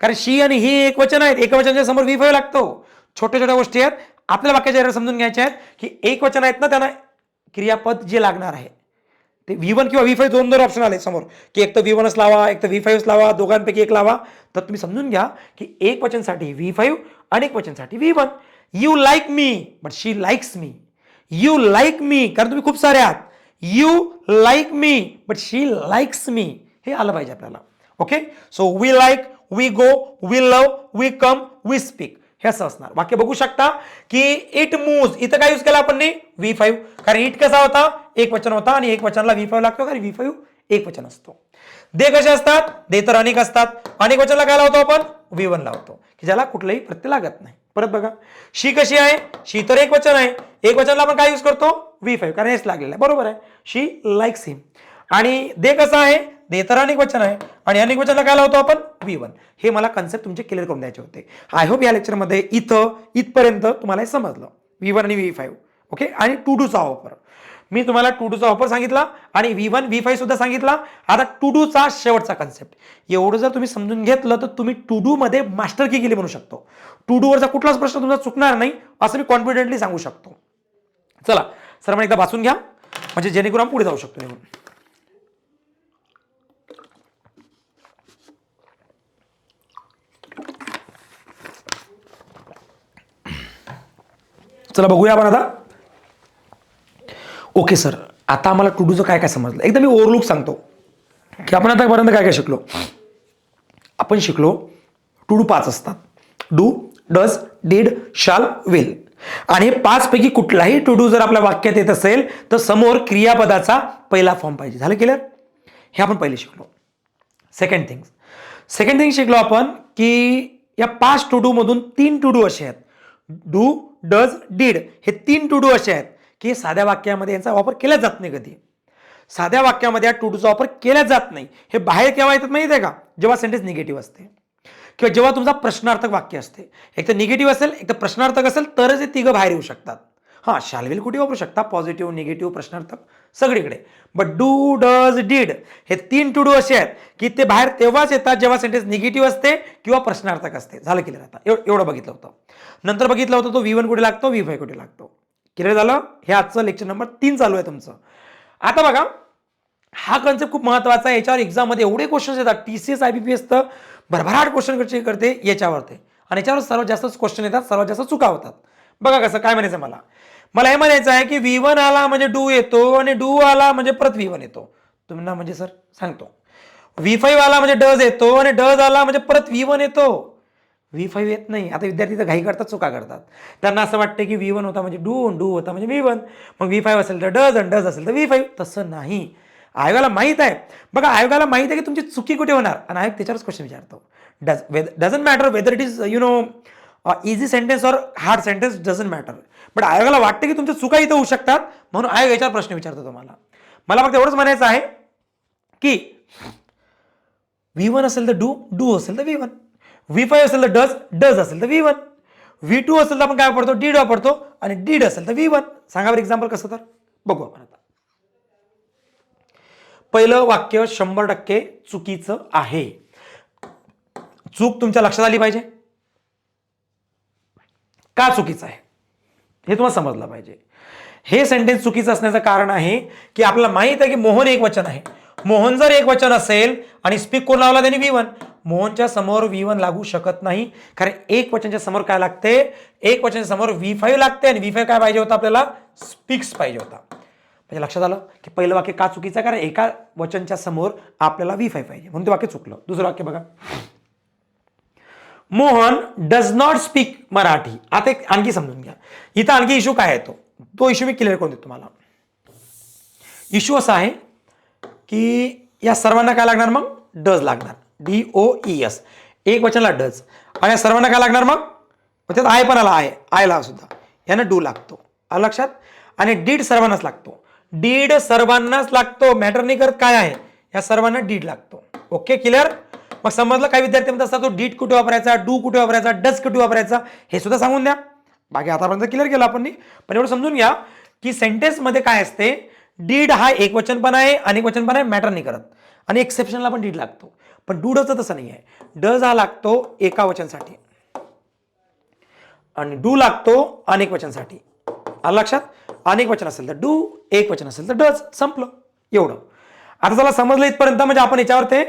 कारण शी आणि ही एक वचन आहेत, एक वचनाच्या समोर V5 लागतो. छोट्या गोष्टी आहेत, आपल्या वाक्याच्या समजून घ्यायच्या आहेत की एक वचन आहेत ना त्यांना क्रियापद जे लागणार आहे ते V1 किंवा V5 दोन ऑप्शन आले समोर की एक तर V1च लावा, एक तर V5च लावा, दोघांपैकी एक लावा. तर तुम्ही समजून घ्या की एक वचनसाठी V5 आणि एक वचनसाठी V1. You like me but she likes me, you like me कारण तुम्ही खूप सारे आहात, you like me but she likes me, हे आलं पाहिजे आपल्याला. Okay, so we like, we go, we love, we come, we speak, हे असं असणार. वाक्य बघू शकता की इट मूव्स, इथं काय यूज केला आपण V5, कारण इट कसा होता, एक वचन होता आणि एक वचनाला V5 लागतो, कारण V5 एक वचन असतो. दे कसे असतात, दे तर अनेक असतात, अनेक वचनाला काय लावतो आपण, V1 लावतो, की ज्याला कुठलाही प्रत्यय लागत नाही. परत बघा, शी कशी आहे, शी तर एक वचन आहे, एक वचनाला आपण काय यूज करतो, V5, कारण हेच लागलेलं आहे, बरोबर आहे. शी लाईक्स हिम. आणि दे कसं आहे, दे तर अनेक वचन आहे आणि अनेक वचनाला काय लावतो आपण, V1. हे मला कन्सेप्ट तुमचे क्लिअर करून द्यायचे होते. आय होप या लेक्चरमध्ये इथपर्यंत तुम्हाला हे समजलं, V1 आणि V5. ओके, आणि टू डूचा वापर मी तुम्हाला टू डूचा वापर सांगितला आणि V1 V5 सुद्धा सांगितला. आता टू डूचा शेवटचा कन्सेप्ट, एवढं जर तुम्ही समजून घेतलं तर तुम्ही टू डू मध्ये मास्टर की केली म्हणू शकतो. टू डू वरचा कुठलाच प्रश्न तुमचा चुकणार नाही असं मी कॉन्फिडेंटली सांगू शकतो. चला सर्वांनी एकदा वाचून घ्या, म्हणजे जेणेकरून आपण पुढे जाऊ शकतो. निघून चला बघूया आपण आता. ओके सर, आता आम्हाला टू डूचं काय काय समजलं, एकदा मी ओव्हरलुक सांगतो की आपण आतापर्यंत काय काय शिकलो. आपण शिकलो टू डू 5 असतात, डू, डज, डीड, शाल, विल. आणि 5 पैकी कुठलाही टू डू जर आपल्या वाक्यात येत असेल तर समोर क्रियापदाचा पहिला फॉर्म पाहिजे. झालं क्लिअर, हे आपण पहिले शिकलो. सेकंड थिंग शिकलो आपण की या 5 टू डू मधून 3 टू डू असे आहेत, डू, डज, डीड, हे 3 टू डू असे आहेत की साध्या वाक्यामध्ये यांचा वापर केला जात नाही. कधी साध्या वाक्यामध्ये टू डूचा वापर केला जात नाही. हे बाहेर केव्हा येतात माहिती आहे का, जेव्हा सेंटेन्स निगेटिव्ह असते किंवा जेव्हा तुमचा प्रश्नार्थक वाक्य असते. एक तर निगेटिव्ह असेल, एक तर प्रश्नार्थक असेल तरच हे तिघं बाहेर येऊ शकतात. हां, शाल विल कुठे वापरू शकता, पॉझिटिव्ह, निगेटिव्ह, प्रश्नार्थक सगळीकडे. बट डू, डज, डीड हे 3 टू डू असे आहेत की ते बाहेर तेव्हाच येतात जेव्हा सेंटेन्स निगेटिव्ह असते किंवा प्रश्नार्थक असते. झालं क्लिअर. आता एवढं बघितलं होतं. नंतर बघितलं होतं तो V1 कुठे लागतो, V5 कुठे लागतो. क्लिअर झालं. हे आजचं लेक्चर नंबर 3 चालू आहे तुमचं. आता बघा, हा कन्सेप्ट खूप महत्वाचा आहे. याच्यावर एक्झाममध्ये एवढे क्वेश्चन येतात, TCS IBPS तर भरभराट क्वेश्चन करते याच्यावरती, आणि याच्यावर सर्वात जास्त क्वेश्चन येतात, सर्वात जास्त चुका होतात. बघा कसं, काय म्हणायचं मला हे म्हणायचं आहे की V1 आला म्हणजे डू येतो आणि डू आला म्हणजे परत V1 येतो. तुम्हाला म्हणजे सर सांगतो, V5 आला म्हणजे डज येतो आणि डज आला म्हणजे परत V1 येतो. V5 येत नाही. आता विद्यार्थी तर घाई करतात, चुका करतात. त्यांना असं वाटतं की V1 होता म्हणजे डू, डू होता म्हणजे V1, मग V5 असेल तर डज आणि डज असेल तर V5. तसं नाही. आयोगाला माहित आहे. बघा, आयोगाला माहित आहे की तुमची चुकी कुठे होणार आणि आयोग त्याच्यावरच क्वेश्चन विचारतो. Doesn't matter whether it is easy sentence or hard sentence, doesn't matter. But आयोगाला वाटतं की तुमच्या चुका इथं होऊ शकतात म्हणून आयोग याच्यावर प्रश्न विचारतो तुम्हाला. मला फक्त एवढंच म्हणायचं आहे की V1 असेल तर डू, डू असेल तर V1, V5 असेल तर डज, डज असेल तर V1, V2 असेल तर आपण काय वापरतो, डीड वापरतो, आणि डीड असेल तर V1. सांगा बरं एक्झाम्पल कसं, तर बघू आपण आता. पहिलं वाक्य 100% चुकीचं आहे. चूक तुमच्या लक्षात आली पाहिजे. का चुकीचं आहे हे तुम्हाला समजलं पाहिजे. हे सेंटेन्स चुकीचं असण्याचं कारण आहे की आपल्याला माहित आहे की मोहन एक वचन आहे. मोहन जर एक वचन असेल आणि स्पीक कोण लावला त्यांनी V1, मोहनच्या समोर V1 लागू शकत नाही, कारण एक वचनच्या समोर काय लागते, एक वचनच्या समोर V5 लागते आणि V5 काय पाहिजे होता आपल्याला, स्पीक्स पाहिजे होता. म्हणजे लक्षात आलं की पहिलं वाक्य का चुकीचं आहे, कारण एका वचनच्या समोर आपल्याला V5 पाहिजे म्हणून ते वाक्य चुकलं. दुसरं वाक्य बघा, Mohan does not speak Marathi. आता एक आणखी समजून घ्या, इथं आणखी इश्यू काय आहे तो इश्यू मी क्लिअर करून देतो तुम्हाला. इश्यू असा आहे की या सर्वांना काय लागणार, मग डज लागणार, DOES, एक वचनला डज, आणि या सर्वांना काय लागणार, मग त्यात आय पण आला, आयला सुद्धा यांना डू लागतो. आलं लक्षात. आणि डीड सर्वांनाच लागतो, डीड सर्वांनाच लागतो, मॅटर नाही करत काय आहे, या सर्वांना डीड लागतो. Okay clear. मग समजलं. काही विद्यार्थी म्हणत असतात तो डीड कुठे वापरायचा, डू कुठे वापरायचा, डज कुठे वापरायचा, हे सुद्धा सांगून द्या. बाकी आतापर्यंत क्लिअर केलं आपण, पण एवढं समजून घ्या की सेंटेन्स मध्ये काय असते, डीड हा एक वचन पण आहे, अनेक वचन पण आहे, मॅटर नाही करत, आणि एक्सेप्शनला पण डीड लागतो. पण डू डजचं तसं नाही आहे. डज हा लागतो एका वचनसाठी आणि डू लागतो अनेक वचनसाठी. आलं लक्षात. अनेक वचन असेल तर डू, एक वचन असेल तर डज, संपलं. एवढं. आता चला समजलं इथपर्यंत, म्हणजे आपण याच्यावर ते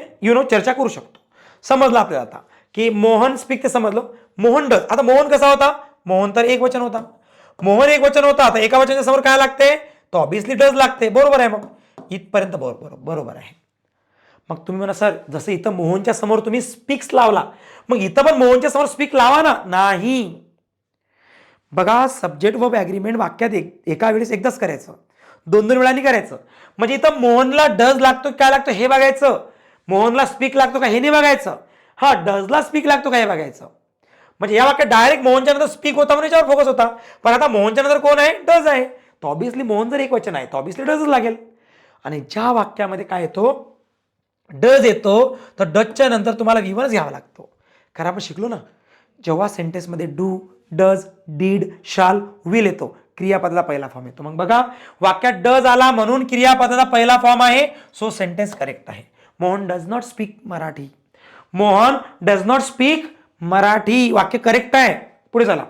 चर्चा करू शकतो. समजलं आपल्याला आता की मोहन स्पीक ते समजलं, मोहन डज. आता मोहन कसा होता, मोहन तर एक वचन होता, मोहन एक वचन होता, आता एका वचनाच्या समोर काय लागते, तर ऑब्विसली डज लागते. बरोबर आहे. मग इथपर्यंत बरोबर आहे. मग तुम्ही म्हणा सर जसं इथं मोहनच्या समोर तुम्ही स्पीक्स लावला, मग इथं पण मोहनच्या समोर स्पीक लावा ना. नाही. बघा, सब्जेक्ट वर्ब ॲग्रीमेंट वाक्यात एका वेळेस एकदाच करायचं, दोन वेळांनी करायचं. म्हणजे इथं मोहनला डज लागतो काय लागतो हे बघायचं, मोहनला स्पीक लागतो का हे नाही बघायचं, हा डजला स्पीक लागतो का हे बघायचं. म्हणजे या वाक्यात डायरेक्ट मोहनच्या नंतर स्पीक होता म्हणून याच्यावर फोकस होता, पण आता मोहनच्या नंतर कोण आहे, डज आहे. तर ऑब्विसली मोहन जर एक वचन आहे तर ऑब्विसली डजच लागेल. आणि ज्या वाक्यामध्ये काय येतो, डज येतो, तर डजच्या नंतर तुम्हाला V1च घ्यावा लागतो. कारण आपण शिकलो ना, जेव्हा सेंटेन्समध्ये डू, डज, डीड, शाल, विल येतो, क्रियापदाचा पहिला फॉर्म येतो. मग बघा, वाक्यात डज आला म्हणून क्रियापदाचा पहिला फॉर्म आहे, सो सेंटेन्स करेक्ट आहे. Mohan does not speak Marathi. Mohan does not speak Marathi, वाक्य करेक्ट आहे. पुढे चला.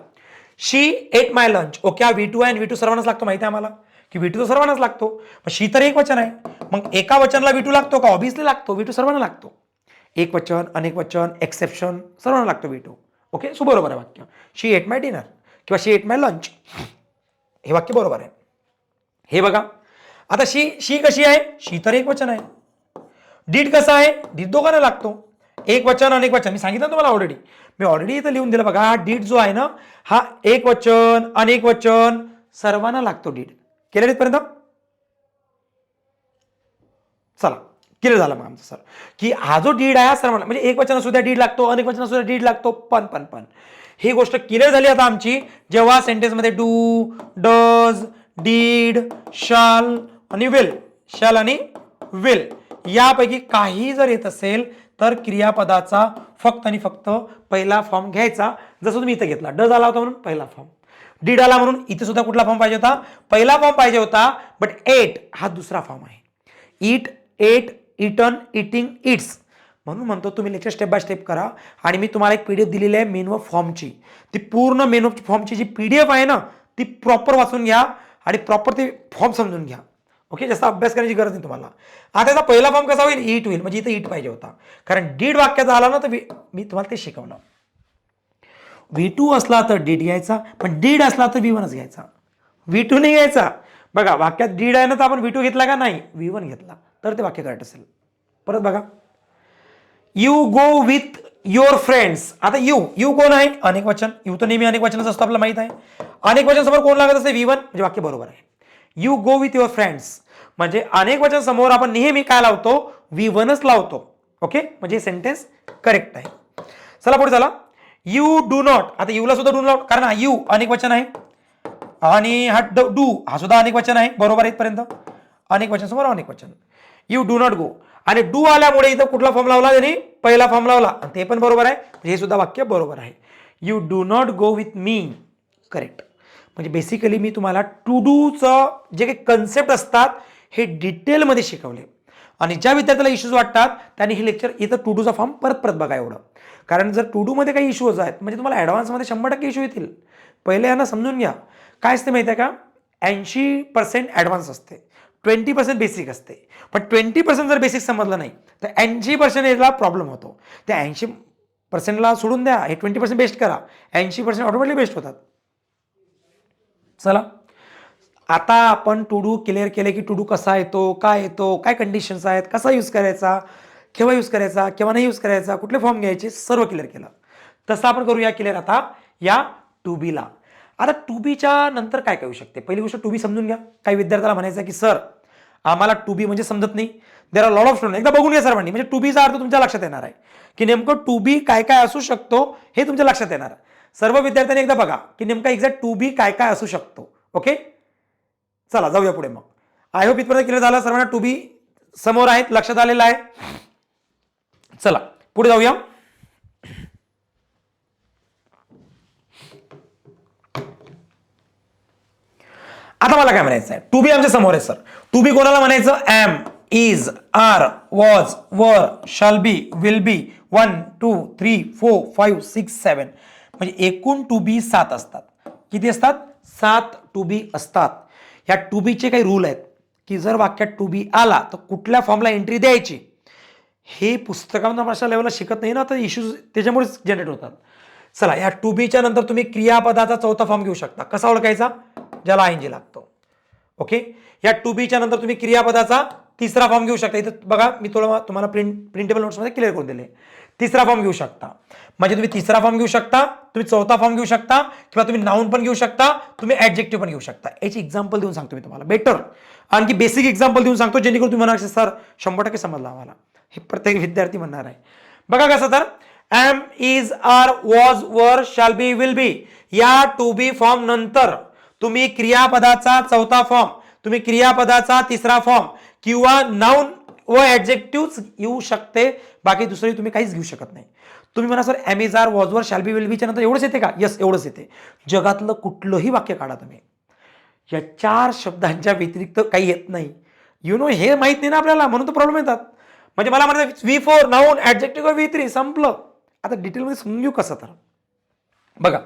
शी एट माय लंच. ओके, हा V2 आहे आणि V2 सर्वांनाच लागतो, माहिती आहे आम्हाला की V2 तर सर्वांनाच लागतो. शी तर एक वचन आहे, मग एका वचनाला V2 लागतो का, ऑब्विसली लागतो. V2 सर्वांना लागतो. एक वचन, अनेक वचन, एक्सेप्शन सर्वांना लागतो V2. ओके, सो बरोबर आहे वाक्य. शी एट माय डिनर किंवा शी एट माय लंच, हे वाक्य बरोबर आहे. हे बघा, आता शी कशी आहे, शी तर एक वचन आहे. डीड कसा आहे, डीड दोघांना लागतो. एक वचन, अनेक वचन, मी सांगितलं तुम्हाला ऑलरेडी, मी ऑलरेडी इथं लिहून दिलं बघा. हा डीड जो आहे ना, हा एक वचन, अनेक वचन सर्वांना लागतो डीड. केलं इथपर्यंत? चला, क्लिअर झालं मग आमचं सर, की हा जो डीड आहे सर्वांना, म्हणजे एक वचन सुद्धा डीड लागतो, अनेक वचन सुद्धा डीड लागतो. पण ही गोष्ट क्लिअर झाली आता आमची, जेव्हा सेंटेन्समध्ये डू, डज, डीड, शाल आणि विल, शाल आणि विल यापैकी काही जर येत असेल तर क्रियापदाचा फक्त आणि फक्त पहिला फॉर्म घ्यायचा. जसं तुम्ही इथं घेतला, डज आला होता म्हणून पहिला फॉर्म, डीड आला म्हणून इथे सुद्धा कुठला फॉर्म पाहिजे होता, पहिला फॉर्म पाहिजे होता. बट एट हा दुसरा फॉर्म आहे. ईट, एट, इटन, इटिंग, इट्स. म्हणून म्हणतो तुम्ही लेक्चर स्टेप बाय स्टेप करा. आणि मी तुम्हाला एक PDF दिलेली आहे मेन वर्ब फॉर्मची. ती पूर्ण मेन वर्ब फॉर्मची जी PDF आहे ना, ती प्रॉपर वाचून घ्या आणि प्रॉपर ते फॉर्म समजून घ्या. ओके, जास्त अभ्यास करण्याची गरज नाही तुम्हाला. आता त्याचा पहिला फॉर्म कसा होईल, ईट होईल. म्हणजे इथं ईट पाहिजे होता, कारण डीड वाक्याचा आला ना, तर मी तुम्हाला ते शिकवलं. V2 असला तर डीड घ्यायचा, पण डीड असला तर V1च घ्यायचा, V2 नाही घ्यायचा. बघा, वाक्यात डीड आहे ना, तर आपण V2 घेतला का नाही, V1 घेतला तर ते वाक्य करेक्ट असेल. परत बघा, you go with your friends. आता यू कोण आहे, अनेक वचन. यू तर नेहमी अनेक वचनच असतो, आपल्याला माहित आहे. अनेक वचन समोर कोण लागत असते, V1, म्हणजे वाक्य बरोबर आहे. You go with your friends म्हणजे अनेक वचन समोर आपण नेहमी काय लावतो, V1च लावतो. ओके, म्हणजे सेंटेन्स करेक्ट आहे. चला पुढे चला. You do not. आता यूला सुद्धा डू नॉट, कारण यू अनेक वचन आहे आणि हा डू हा सुद्धा अनेक वचन आहे. बरोबर आहे इथपर्यंत. अनेक वचन समोर अनेक वचन. यू डू नॉट गो, आणि डू आल्यामुळे इथं कुठला फॉर्म लावला त्यांनी, पहिला फॉर्म लावला, ते पण बरोबर आहे. हे सुद्धा वाक्य बरोबर आहे. You do not go with me, correct. म्हणजे बेसिकली मी तुम्हाला टू डूचं जे काही कन्सेप्ट असतात हे डिटेलमध्ये शिकवले. आणि ज्या विद्यार्थ्याला इश्यूज वाटतात त्यांनी हे लेक्चर इथं टू डूचा फॉर्म परत बघा एवढं. कारण जर टू डूमध्ये काही इश्यूज आहेत म्हणजे तुम्हाला ॲडव्हान्समध्ये 100% इश्यू येतील. पहिले यांना समजून घ्या. काय असते माहिती आहे का, 80% ॲडव्हान्स असते, 20% बेसिक असते. पण 20% जर बेसिक समजलं नाही तर 80% याला प्रॉब्लेम होतो. त्या 80%ला सोडून द्या, हे 20% बेस्ट करा, 80% ऑटोमॅटिकली बेस्ट होतात. चला, आता आपण टू डू क्लिअर केले की टू डू कसा येतो, काय येतो, काय कंडिशन्स आहेत, कसा यूज करायचा, केव्हा यूज करायचा, केव्हा नाही यूज करायचा, कुठले फॉर्म घ्यायचे, सर्व क्लिअर केलं. तसं आपण करूया क्लिअर आता या टू बीला. आता टू बीच्या नंतर काय करू शकते, पहिली गोष्ट टू बी समजून घ्या. काही विद्यार्थ्याला म्हणायचं की सर आम्हाला टू बी म्हणजे समजत नाही, there are lot of student. एकदा बघून घ्या सर्वांनी, म्हणजे टू बीचा अर्थ तुमच्या लक्षात येणार आहे की नेमकं टू बी काय काय असू शकतो हे तुमच्या लक्षात येणार. सर्व विद्यार्थ्यांनी एकदा बघा की नेमका एक्झॅक्ट टू बी काय काय असू शकतो. ओके, चला जाऊया पुढे. मग आय होप इथपर्यंत क्लिअर झालं सर्वांना. टू बी समोर आहेत, लक्षात आलेलं आहे. चला पुढे जाऊया. आता मला काय म्हणायचं आहे, टू बी आमच्या समोर आहे सर. टू बी कोणाला म्हणायचं, एम, इज, आर, वॉज, वर, शाल बी, विल बी, 1, 2, 3, 4, 5, 6, 7 म्हणजे एकूण टू बी 7 असतात. किती असतात, 7 टू बी असतात. या टू बीचे काही रूल आहेत की जर वाक्यात टू बी आला तर कुठल्या फॉर्मला एंट्री द्यायची. हे पुस्तकांना भाषा लेवलला शिकत नाही ना, तर इश्यूज त्याच्यामुळेच जनरेट होतात. चला, या टू बीच्या नंतर तुम्ही क्रियापदाचा चौथा फॉर्म घेऊ शकता. कसा ओळखायचा, ज्याला आयएनजी लागतो. ओके. या टू बीच्या नंतर तुम्ही क्रियापदाचा तिसरा फॉर्म घेऊ शकता. इथं बघा मी तुम्हाला प्रिंटेबल नोट्समध्ये क्लिअर करून दिले. तिसरा फॉर्म घेऊ शकता म्हणजे तुम्ही तिसरा फॉर्म घेऊ शकता, तुम्ही चौथा फॉर्म घेऊ शकता, किंवा तुम्ही नाउन पण घेऊ शकता, तुम्ही ऍडजेक्टिव्ह पण घेऊ शकता. याची एक्झाम्पल देऊन सांगतो मी तुम्हाला बेटर. आणखी बेसिक एक्झाम्पल देऊन सांगतो जेणेकरून तुम्ही म्हणाल सर 100% समजलं आम्हाला. हे प्रत्येक विद्यार्थी म्हणणार आहे. बघा कसं तर M, is, are, was, were, shall be, will be या टू बी फॉर्म नंतर तुम्ही क्रियापदाचा चौथा फॉर्म, तुम्ही क्रियापदाचा तिसरा फॉर्म किंवा नाउन व ऍडजेक्टिव्ह येऊ शकते. बाकी दुसरी तुम्ही काहीच घेऊ शकत नाही. तुम्ही म्हणा sir am, is, are, was, were, shall be, will बीच्या नंतर एवढंच येते का? यस, एवढंच येते. जगातलं कुठलंही वाक्य काढा तुम्ही, या 4 शब्दांच्या व्यतिरिक्त काही येत नाही. हे माहित नाही ना आपल्याला, म्हणून तर प्रॉब्लेम येतात. म्हणजे मला म्हणायचं V4 नाउन ऍडजेक्टिव्ह V3 संपलं. आता डिटेलमध्ये समजून घेऊ कसं तर बघा.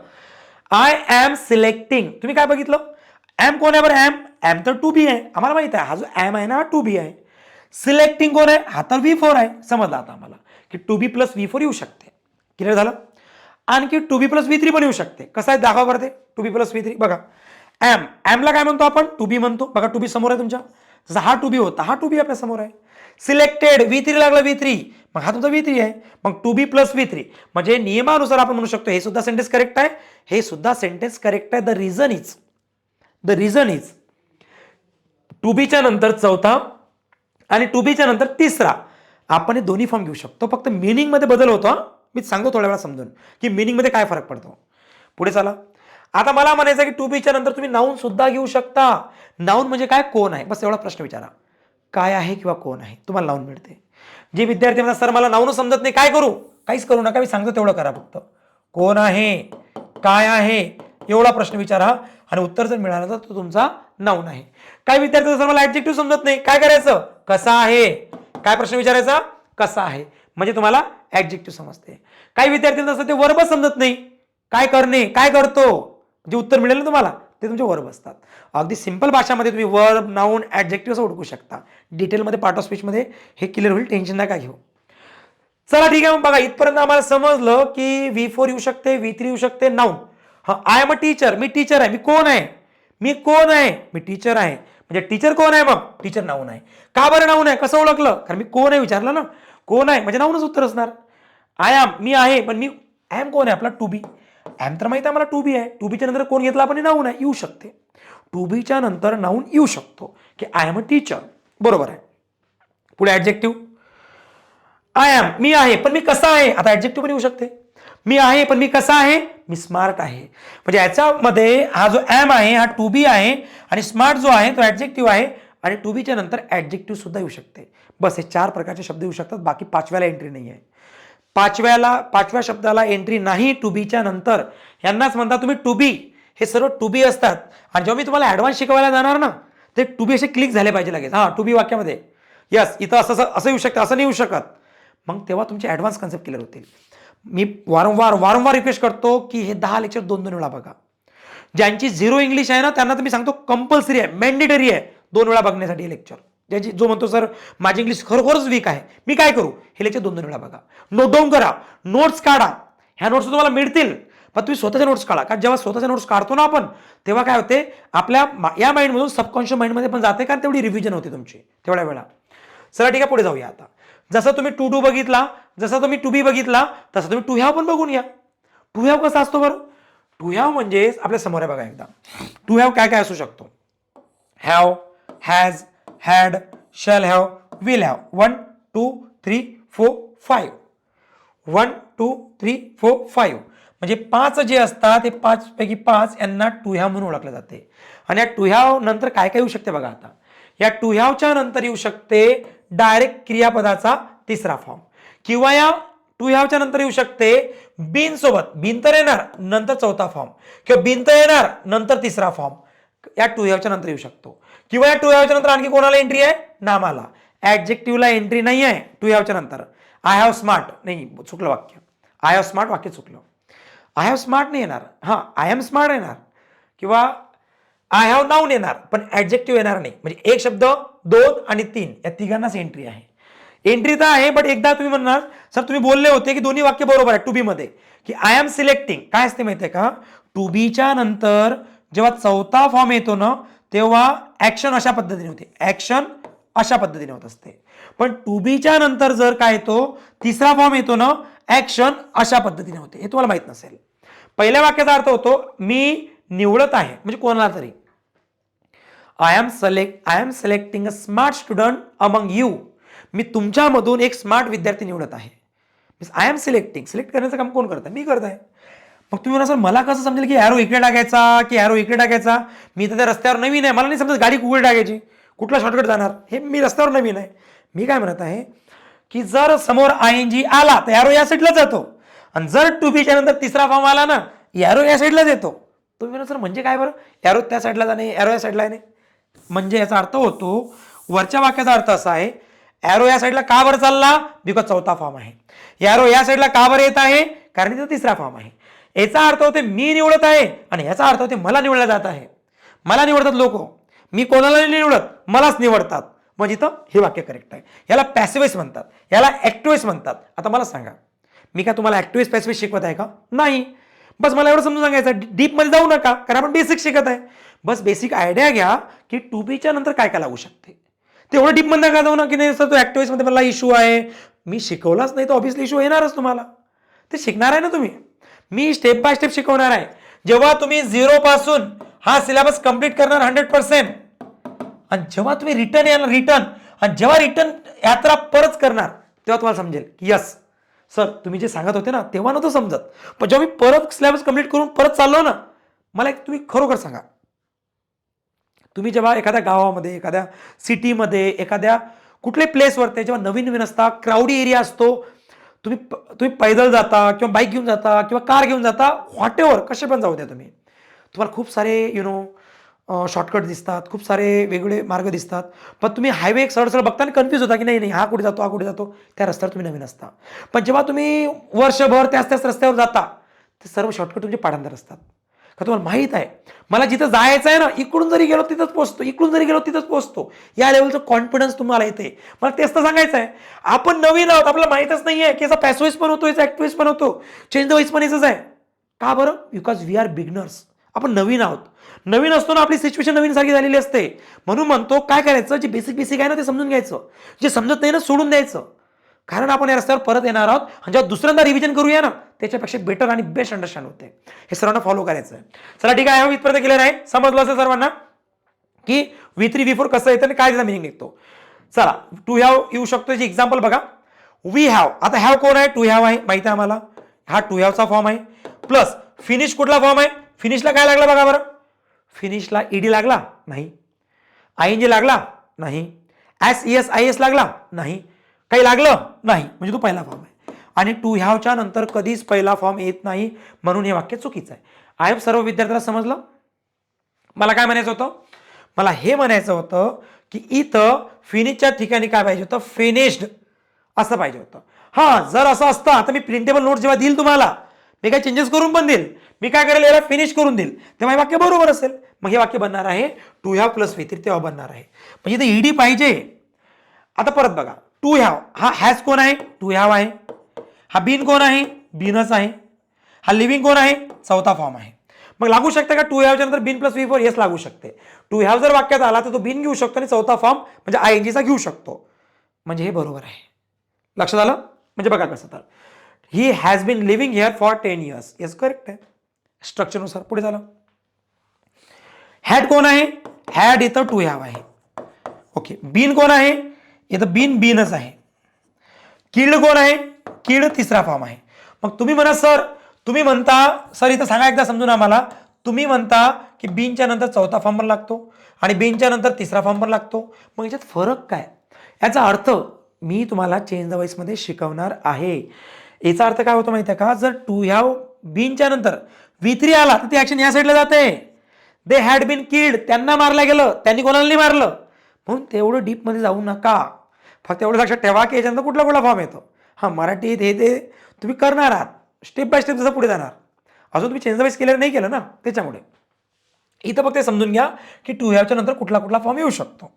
आय एम सिलेक्टिंग, तुम्ही काय बघितलं? एम कोण आहे बरं? एम तर टू बी आहे, आम्हाला माहित आहे. हा जो एम आहे ना हा टू बी आहे. सिलेक्टिंग कोण आहे? हा तर V4 आहे. समजलं आता आम्हाला की टू बी प्लस V4 येऊ शकते. क्लिअर झालं? आणखी टू बी प्लस V3 पण येऊ शकते. कसं आहे दाखवा बरं ते टू बी प्लस V3. बघा एमला काय म्हणतो आपण? टू बी म्हणतो. बघा टू बी समोर आहे तुमच्या, जसं हा टू बी होता, हा टू बी आपल्या समोर आहे. सिलेक्टेड V3 लागला V3, मग हा तुमचा V3 आहे. मग टू बी प्लस V3 म्हणजे नियमानुसार आपण म्हणू शकतो हे सुद्धा सेंटेन्स करेक्ट आहे, हे सुद्धा सेंटेन्स करेक्ट आहे. द रिझन इज टू बीच्या नंतर चौथा आणि टू बीच्या नंतर तिसरा. आपण हे दोन्ही फॉर्म घेऊ शकतो, फक्त मिनिंग मध्ये बदल होतो. मी सांगतो थोड्या वेळा समजून की मिनिंग मध्ये काय फरक पडतो. पुढे चला. आता मला म्हणायचं की टू बीच्या नंतर तुम्ही नाउन सुद्धा घेऊ शकता. नाउन म्हणजे काय? कोण आहे? बस एवढा प्रश्न विचारा, काय आहे किंवा कोण आहे, तुम्हाला नाउन मिळते. जे विद्यार्थी म्हणतात सर मला नाउन समजत नाही, काय करू? काहीच करू नका, मी सांगतो तेवढं करा. फक्त कोण आहे, काय आहे एवढा प्रश्न विचारा आणि उत्तर जर मिळालं तर तो तुमचा नाउन आहे. काही विद्यार्थी सर मला ऍडजेक्टिव्ह समजत नाही, काय करायचं? कसा आहे. काय प्रश्न विचारायचा? कसा आहे, म्हणजे तुम्हाला ऍडजेक्टिव्ह समजते. काही विद्यार्थ्यांना असं ते वर्ब समजत नाही, काय करणे, काय करतो, जे उत्तर मिळेल ना तुम्हाला ते तुमचे वर्ब असतात. अगदी सिंपल भाषामध्ये तुम्ही वर्ब, नाउन, ऍडजेक्टिव्ह असं ओळखू शकता. डिटेलमध्ये पार्ट ऑफ स्पीचमध्ये हे क्लिअर होईल, टेन्शन नका घेऊ. चला ठीक आहे. मग बघा इथपर्यंत आम्हाला समजलं की V4 येऊ शकते, V3 येऊ शकते, नाउन. हा I am a teacher, me teacher आहे. मी कोण आहे? मी कोण आहे? मी टीचर आहे. म्हणजे टीचर कोण आहे? मग टीचर नाउन आहे. का बरं नाउन आहे? कसं ओळखलं? कारण मी कोण आहे विचारलं ना, कोण आहे म्हणजे नाउनच उत्तर असणार. आय एम, मी आहे, पण मी एम कोण आहे? आपला टू बी. एम तर माहिती आहे मला टू बी आहे. टू बीच्या नंतर कोण घेतला आपण? नाउन आहे, येऊ शकते. टू बीच्या नंतर नाउन येऊ शकतो की आय एम अ टीचर, बरोबर आहे. पुढे ऍडजेक्टिव्ह. आय एम, मी आहे पण मी कसा आहे? आता ऍडजेक्टिव्ह पण येऊ शकते. मी आहे पण मी कसा आहे? मी स्मार्ट आहे. म्हणजे याच्यामध्ये हा जो एम आहे हा टू बी आहे आणि स्मार्ट जो आहे तो ऍडजेक्टिव्ह आहे आणि टू बीच्या नंतर ऍडजेक्टिव्ह सुद्धा येऊ शकते. बस हे 4 प्रकारचे शब्द येऊ शकतात. बाकी 5व्याला एंट्री नाही आहे. 5व्या शब्दाला एंट्री नाही टू बीच्या नंतर. यांनाच म्हणतात तुम्ही टू बी. हे सर्व टू बी असतात आणि जेव्हा मी तुम्हाला ऍडव्हान्स शिकवायला जाणार ना ते टू बी असे क्लिक झाले पाहिजे लगेच. हा टू बी वाक्यामध्ये यस इथं असं येऊ शकतं, असं नाही येऊ शकत. मग तेव्हा तुमचे ऍडव्हान्स कन्सेप्ट क्लिअर होतील. मी वारंवार रिक्वेस्ट करतो की हे 10 लेक्चर 2-2 वेळा बघा. ज्यांची 0 इंग्लिश आहे ना त्यांना तर मी सांगतो कंपल्सरी आहे, मॅन्डेटरी आहे 2 वेळा बघण्यासाठी हे लेक्चर. जो म्हणतो सर माझी इंग्लिश खरोखरच वीक आहे, मी काय करू? हे लेक्चर 2-2 वेळा बघा. नोट डाऊन करा, नोट्स काढा. ह्या नोट्स तुम्हाला मिळतील पण तुम्ही स्वतःच्या नोट्स काढा. कारण जेव्हा स्वतःच्या नोट्स काढतो ना आपण तेव्हा काय होते आपल्या या माइंडमधून सबकॉन्शियस माइंडमध्ये पण जाते, कारण तेवढी रिव्हिजन होते तुमची तेवढ्या वेळा. चला ठीक आहे पुढे जाऊया. आता जसं तुम्ही टू डू बघितला, जसं तुम्ही टू बी बघितला, तसं तुम्ही टू हॅव पण बघून घ्या. टू हॅव कसा असतो बरं? टू हॅव म्हणजे आपल्या समोर आहे बघा एकदा. टू हॅव काय काय असू शकतो? Have, has, had, shall have, will have. 1 2 3 4 5. 1 2 3 4 5 म्हणजे 5 जे असतात ते 5 पैकी 5 यांना टू हॅव म्हणून ओळखले जाते. आणि या टू हॅव नंतर काय काय येऊ शकते बघा. आता या टू हॅवच्या नंतर येऊ शकते डायरेक्ट क्रियापदाचा तिसरा फॉर्म, किंवा या टू हॅवच्या नंतर येऊ शकते बीन सोबत. बीन तर येणार नंतर चौथा फॉर्म, किंवा बीन तर येणार नंतर तिसरा फॉर्म या टू हॅवच्या नंतर येऊ शकतो. किंवा या टू हॅवच्या नंतर आणखी कोणाला एंट्री आहे? नामाला. ऍडजेक्टिव्हला एंट्री नाही आहे टू हॅवच्या नंतर. आय हॅव स्मार्ट नाही, चुकलं वाक्य. आय हॅव स्मार्ट वाक्य चुकलं. आय हॅव स्मार्ट नाही येणार. हा आय एम स्मार्ट येणार किंवा आय हॅव नाउन येणार पण ऍडजेक्टिव्ह येणार नाही. म्हणजे एक शब्द 2 आणि 3 या तिघांनाच एंट्री आहे. एंट्री तर आहे बट एकदा तुम्ही म्हणणार सर तुम्ही बोलले होते की दोन्ही वाक्य बरोबर आहे टू बी मध्ये की आय एम सिलेक्टिंग. काय असते माहितीये का? टू बीच्या नंतर जेव्हा चौथा फॉर्म येतो ना तेव्हा ऍक्शन अशा पद्धतीने होते, ऍक्शन अशा पद्धतीने होत असते. पण टू बीच्या नंतर जर काय येतो, तिसरा फॉर्म येतो ना, ऍक्शन अशा पद्धतीने होते. हे तुम्हाला माहित नसेल. पहिल्या वाक्याचा अर्थ होतो मी निवडत आहे, म्हणजे कोणाला तरी. I am selecting a smart student among you. मी तुमच्यामधून एक स्मार्ट विद्यार्थी निवडत आहे. आय एम सिलेक्ट करण्याचं काम कोण करत आहे? मी करत आहे. मग तुम्ही म्हणा सर मला कसं समजेल की ॲरो इकडे टाकायचा की ॲरो इकडे टाकायचा? मी तर त्या रस्त्यावर नवीन आहे, मला नाही समजत गाडी कुठे टाकायची, कुठला शॉर्टकट जाणार, हे मी रस्त्यावर नवीन आहे. मी काय म्हणत आहे की जर समोर ING आला तर ॲरो या साईडला जातो, आणि जर टू बीच्या नंतर तिसरा फॉर्म आला ना, ॲरो या साईडलाच येतो. तुम्ही म्हणा सर म्हणजे काय बरं, ॲरो त्या साईडला जाणे, ॲरो या साईडला येणे? म्हणजे याचा अर्थ होतो, वरच्या वाक्याचा अर्थ असा आहे, ॲरो या साईडला का बरं चालला? बिकॉज चौथा फॉर्म आहे. ॲरो या साईडला का बरं येत आहे? कारण तिथं तिसरा फॉर्म आहे. याचा अर्थ होते मी निवडत आहे, आणि याचा अर्थ होते मला निवडला जात आहे. मला निवडतात लोक, मी कोणाला नाही निवडत, मलाच निवडतात. म्हणजे इथं हे वाक्य करेक्ट आहे. याला पॅसिव्हिस्ट म्हणतात, याला ऍक्टिव्हिस्ट म्हणतात. आता मला सांगा, मी काय तुम्हाला ऍक्टिव्हिस्ट पॅसिव्हिस्ट शिकवत आहे का? नाही. बस मला एवढं समजून सांगायचं, डीपमध्ये जाऊ नका, कारण आपण बेसिक शिकत आहे. बस बेसिक आयडिया घ्या की टू बीच्या नंतर काय काय लागू शकते. तेवढं डीपमध्ये नका जाऊ ना की नाही सर तो ऍक्टिव्हिस्टमध्ये मला इश्यू आहे. मी शिकवलाच नाही तर ऑब्व्हियसली इश्यू येणारच तुम्हाला. ते शिकणार आहे ना तुम्ही. मी स्टेप बाय स्टेप शिकवणार आहे. जेव्हा तुम्ही 0 पासून हा सिलेबस कंप्लीट करणार 100%, आणि जेव्हा तुम्ही रिटर्न येणार, आणि जेव्हा रिटर्न यात्रा परत करणार, तेव्हा तुम्हाला समजेल की यस सर तुम्ही जे सांगत होते ना तेव्हा नव्हतं समजत, पण जेव्हा मी परत सिलेबस कंप्लीट करून परत चाललो ना, मला एक तुम्ही खरोखर सांगा, तुम्ही जेव्हा एखाद्या गावामध्ये, एखाद्या सिटीमध्ये, एखाद्या कुठल्याही प्लेसवरती जेव्हा नवीन नवीन असता, क्राऊडी एरिया असतो, तुम्ही पैदल जाता किंवा बाईक घेऊन जाता किंवा कार घेऊन जाता, व्हॉटेवर कसे पण जाऊ द्या तुम्हाला खूप सारे शॉर्टकट दिसतात, खूप सारे वेगवेगळे मार्ग दिसतात, पण तुम्ही हायवे एक सरळ बघता आणि कन्फ्यूज होता की नाही हा कुठे जातो, हा कुठे जातो. त्या रस्त्यावर तुम्ही नवीन असता, पण जेव्हा तुम्ही वर्षभर त्याच रस्त्यावर जाता, ते सर्व शॉर्टकट तुमचे पाठांतर असतात. का तुम्हाला माहित आहे मला जिथं जायचं आहे ना, इकडून जरी गेलो तिथंच पोहोचतो, इकडून जरी गेलो तिथंच पोहोचतो. या लेवलचं कॉन्फिडन्स तुम्हाला येते. मला तेच तर सांगायचं आहे. आपण नवीन आहोत, आपल्याला माहितच नाहीये की याचा पॅसिव्हिस्ट पण होतो, याचा ऍक्टिव्हिस्ट पण होतो, चेंज द वाईज पण याच आहे. का बरं? Because we are beginners. आपण नवीन आहोत. नवीन असतो ना, आपली सिच्युएशन नवीन सारखी झालेली असते. म्हणून म्हणतो काय करायचं, जे बेसिक आहे ना ते समजून घ्यायचं, जे समजत नाही ना सोडून द्यायचं. कारण आपण या रस्त्यावर परत येणार आहोत, आणि जेव्हा दुसऱ्यांदा रिव्हिजन करूया ना, त्याच्यापेक्षा बेटर आणि बेस्ट अंडरस्टँड होते. हे सर्वांना फॉलो करायचं आहे. चला ठीक आहे, इथपर्यंत क्लिअर आहे, समजलं असेल सर्वांना की V3 V4 कसं येतं आणि काय त्याचा मिनिंग निघतो. चला टू हॅव येऊ शकतो, जे एक्झाम्पल बघा. वी हॅव, आता हॅव कोण आहे? टू हॅव आहे, माहिती आहे आम्हाला. हा टू हॅवचा फॉर्म आहे. प्लस फिनिश कुठला फॉर्म आहे? फिनिशला काय लागला बघा बरं. फिनिशला ED लागला नाही, ING लागला नाही, SES लागला नाही, काही लागलं नाही, म्हणजे तो पहिला फॉर्म आहे. आणि टू हॅवच्या नंतर कधीच पहिला फॉर्म येत नाही, म्हणून हे वाक्य चुकीचं आहे. आय सर्व विद्यार्थ्याला समजलं. मला काय म्हणायचं होतं? मला हे म्हणायचं होतं की इथं फिनिशच्या ठिकाणी काय पाहिजे होतं? फिनिश्ड असं पाहिजे होतं. हा जर असं असतं, आता मी प्रिंटेबल नोट जेव्हा देईल तुम्हाला, मी काय चेंजेस करून पण देईल, मी काय करेल याला फिनिश करून देईल, तेव्हा हे वाक्य बरोबर असेल. मग हे वाक्य बनणार आहे टू हॅव प्लस V3, तेव्हा बनणार आहे. म्हणजे इथे ED पाहिजे. आता परत बघा, टू हॅव हा हॅज कोण आहे? टू हॅव आहे. हा बीन कोण आहे? बीनच आहे. हा लिव्हिंग कोण आहे? चौथा फॉर्म आहे. मग लागू शकते का टू हॅवच्या नंतर बीन प्लस V4? येस लागू शकते. टू हॅव जर वाक्यात आला तर तो बीन घेऊ शकतो आणि चौथा फॉर्म म्हणजे INGचा घेऊ शकतो. म्हणजे हे बरोबर आहे. लक्षात आलं? म्हणजे बघा कसं, तर he has been living here for 10 years. Yes correct आहे स्ट्रक्चरनुसार. पुढे झालं. हॅड कोण आहे? हॅड इथं टू हॅव आहे. ओके. बीन कोण आहे? इथं बीनच आहे. किल्ड कोण आहे? किल्ड तिसरा फॉर्म आहे. मग तुम्ही म्हणा सर, तुम्ही म्हणता सर इथं सांगा एकदा समजून आम्हाला, तुम्ही म्हणता की बीनच्या नंतर चौथा फॉर्म पण लागतो आणि बीनच्या नंतर तिसरा फॉर्म पण लागतो. मग याच्यात फरक काय? याचा अर्थ मी तुम्हाला चेंज द वॉइस मध्ये शिकवणार आहे. याचा अर्थ काय होतो माहिती आहे का? जर टू हॅव बीनच्या नंतर V3 आला तर ती ऍक्शन या साईडला जाते. दे हॅड बीन किल्ड, त्यांना मारलं गेलं, त्यांनी कोणाला नाही मारलं. म्हणून तेवढं डीपमध्ये जाऊ नका. फक्त एवढं लक्षात ठेवा की याच्यानंतर कुठला कुठला फॉर्म येतो. हा मराठीत हे ते तुम्ही करणार आहात, स्टेप बाय स्टेप जसं पुढे जाणार. अजून तुम्ही चेंज द वॉइस क्लिअर नाही केलं ना, त्याच्यामुळे इथं फक्त समजून घ्या की टू हॅवच्या नंतर कुठला कुठला फॉर्म येऊ शकतो.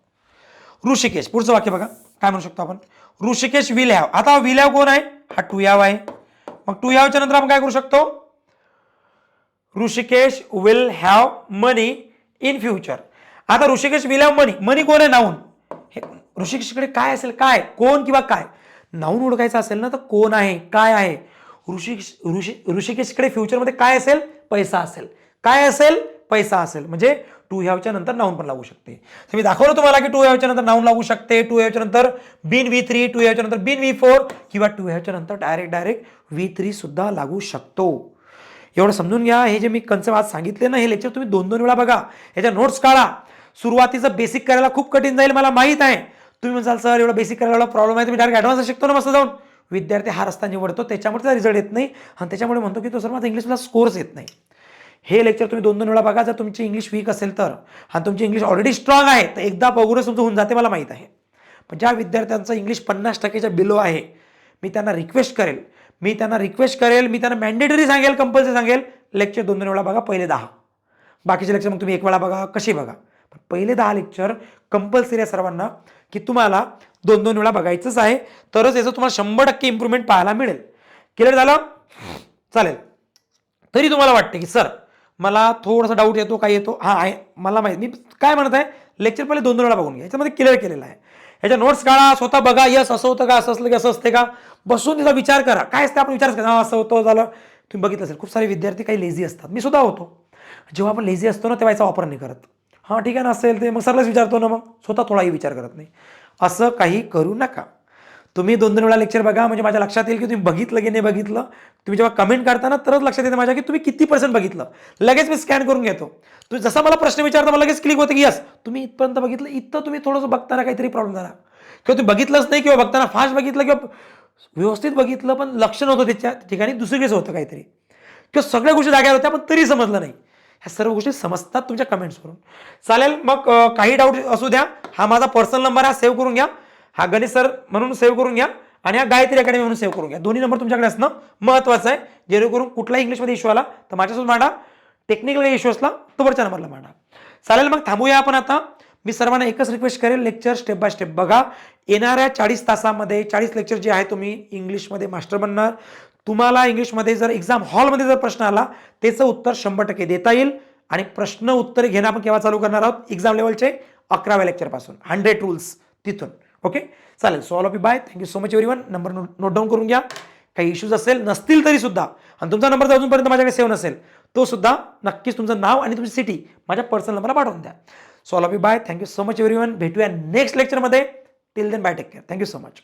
ऋषिकेश, पुढचं वाक्य बघा काय म्हणू शकतो आपण. Rishikesh will have. आता विल हॅव कोण आहे? हा टू हॅव आहे. मग टू हॅवच्या नंतर आपण काय करू शकतो? Rishikesh will have money in future. आता ऋषिकेश विल हॅव मनी, मनी कोण आहे? नाऊन. हे ऋषिकेशकडे काय असेल? काय, कोण किंवा काय. नाऊन ओळखायचं असेल ना तर कोण आहे, काय आहे. ऋषिकेशकडे फ्युचरमध्ये काय असेल? पैसा असेल. काय असेल? पैसा असेल. म्हणजे टू हॅवच्या नंतर नाऊन पण लागू शकते. तर मी दाखवलं तुम्हाला की टू हॅवच्या नंतर नाऊन लागू शकते, टू हॅवच्या नंतर बीन V3, टू हॅवच्या नंतर बीन V4 किंवा टू हॅवच्या नंतर डायरेक्ट V3 सुद्धा लागू शकतो. एवढं समजून घ्या. हे जे मी कन्सेप्ट आज सांगितले ना, हे लेक्चर तुम्ही 2-2 वेळा बघा, याच्या नोट्स काढा. सुरुवातीचं बेसिक करायला खूप कठीण जाईल मला माहित आहे. तुम्ही म्हणाल सर एवढं बेसिक करायला प्रॉब्लेम आहे, तुम्ही डायरेक्ट ॲडव्हान्स शिकतो ना मस्त जाऊन. विद्यार्थी हा रस्ता निवडतो, त्याच्यामुळे त्याचा रिझल्ट येत नाही आणि त्याच्यामुळे म्हणतो की तो सर माझा इंग्लिशला स्कोर्स येत नाही. हे लेक्चर तुम्ही 2-2 वेळा बघा. जर तुमची इंग्लिश वीक असेल तर, आणि तुमची इंग्लिश ऑलरेडी स्ट्रॉंग आहे तर एकदा बघूनच तुमचं होऊन जाते मला माहीत आहे. पण ज्या विद्यार्थ्यांचं इंग्लिश 50%च्या बिलो आहे, मी त्यांना रिक्वेस्ट करेल, मी त्यांना मॅन्डेटरी सांगेल, कंपल्सरी सांगेल, लेक्चर 2-2 वेळा बघा, पहिले 10. बाकीचे लेक्चर मग तुम्ही एक वेळा बघा, कशी बघा. पण पहिले 10 लेक्चर कंपल्सरी आहे सर्वांना, की तुम्हाला 2-2 वेळा बघायचंच आहे, तरच याचं तुम्हाला 100% इम्प्रूव्हमेंट पाहायला मिळेल. क्लिअर झालं? चालेल. तरी तुम्हाला वाटते की सर मला थोडासा डाऊट येतो, काय येतो? हा आहे, मला माहिती. मी काय म्हणत आहे, लेक्चर पहिले 2-2 वेळा बघून घ्या, याच्यामध्ये क्लिअर केलेलं आहे. ह्याच्या नोट्स काढा, स्वतः बघा, यस असं होतं का, असं असलं की असं असते का, बसून त्याचा विचार करा. काय असते आपण विचार करा, असं होतं झालं. तुम्ही बघितलं असेल खूप सारे विद्यार्थी काही लेझी असतात, मी सुद्धा होतो. जेव्हा आपण लेझी असतो ना तेव्हा याचा वापर नाही करत. हां ठीक आहे ना, असेल ते मग सरलाच विचारतो ना, मग स्वतः थोडाही विचार करत नाही. असं काही करू नका. तुम्ही 2-2 वेळा लेक्चर बघा, म्हणजे माझ्या लक्षात येईल की तुम्ही बघितलं की नाही बघितलं. तुम्ही जेव्हा कमेंट करताना तरच लक्षात येते माझ्या की तुम्ही किती % बघितलं. लगेच मी स्कॅन करून घेतो. तुम्ही जसा मला प्रश्न विचारता मला लगेच क्लिक होतं की यस तुम्ही इथपर्यंत बघितलं. इथं तुम्ही थोडंसं बघताना काहीतरी प्रॉब्लेम झाला किंवा तुम्ही बघितलंच नाही किंवा बघताना फास्ट बघितलं किंवा व्यवस्थित बघितलं पण लक्ष नव्हतं त्याच्या ठिकाणी, दुसरीकडेच होतं काहीतरी किंवा सगळ्या गोष्टी जाग्यावर होत्या पण तरी समजलं नाही. ह्या सर्व गोष्टी समजतात तुमच्या कमेंट्सवरून. चालेल, मग काही डाऊट असू द्या. हा माझा पर्सनल नंबर आहे, सेव्ह करून घ्या. हा गणेश सर म्हणून सेव्ह करून घ्या आणि हा गायत्री अकॅडमी म्हणून सेव्ह करून घ्या. दोन्ही नंबर तुमच्याकडे असणं महत्त्वाचं आहे, जेणेकरून कुठलाही इंग्लिशमध्ये इश्यू आला तर माझ्यासोबत मांडा, टेक्निकल इश्यू असला तर वरच्या नंबरला मांडा. चालेल, मग थांबूया आपण आता. मी सर्वांना एकच रिक्वेस्ट करेल, लेक्चर स्टेप बाय स्टेप बघा. येणाऱ्या 40 तासामध्ये 40 लेक्चर जे आहे तुम्ही इंग्लिशमध्ये मास्टर बनणार. तुम्हाला इंग्लिशमध्ये जर एक्झाम हॉलमध्ये जर प्रश्न आला त्याचं उत्तर 100% देता येईल. आणि प्रश्न उत्तरे घेणं आपण केव्हा चालू करणार आहोत? एक्झाम लेवलचे 11व्या लेक्चरपासून 100 रूल्स तिथून. ओके चालेल. So all of you bye. Thank you so much everyone. Number note down करून घ्या. काही इश्यूज असेल नसतील तरी सुद्धा, आणि तुमचा नंबर जर अजूनपर्यंत माझ्याकडे सेव्ह नसेल तो सुद्धा नक्कीच तुमचं नाव आणि तुमची सिटी माझ्या पर्सनल नंबरला पाठवून द्या. So all of you bye. Thank you so much everyone. भेटूया नेक्स्ट लेक्चरमध्ये. Till then bye, take care. Thank you so much.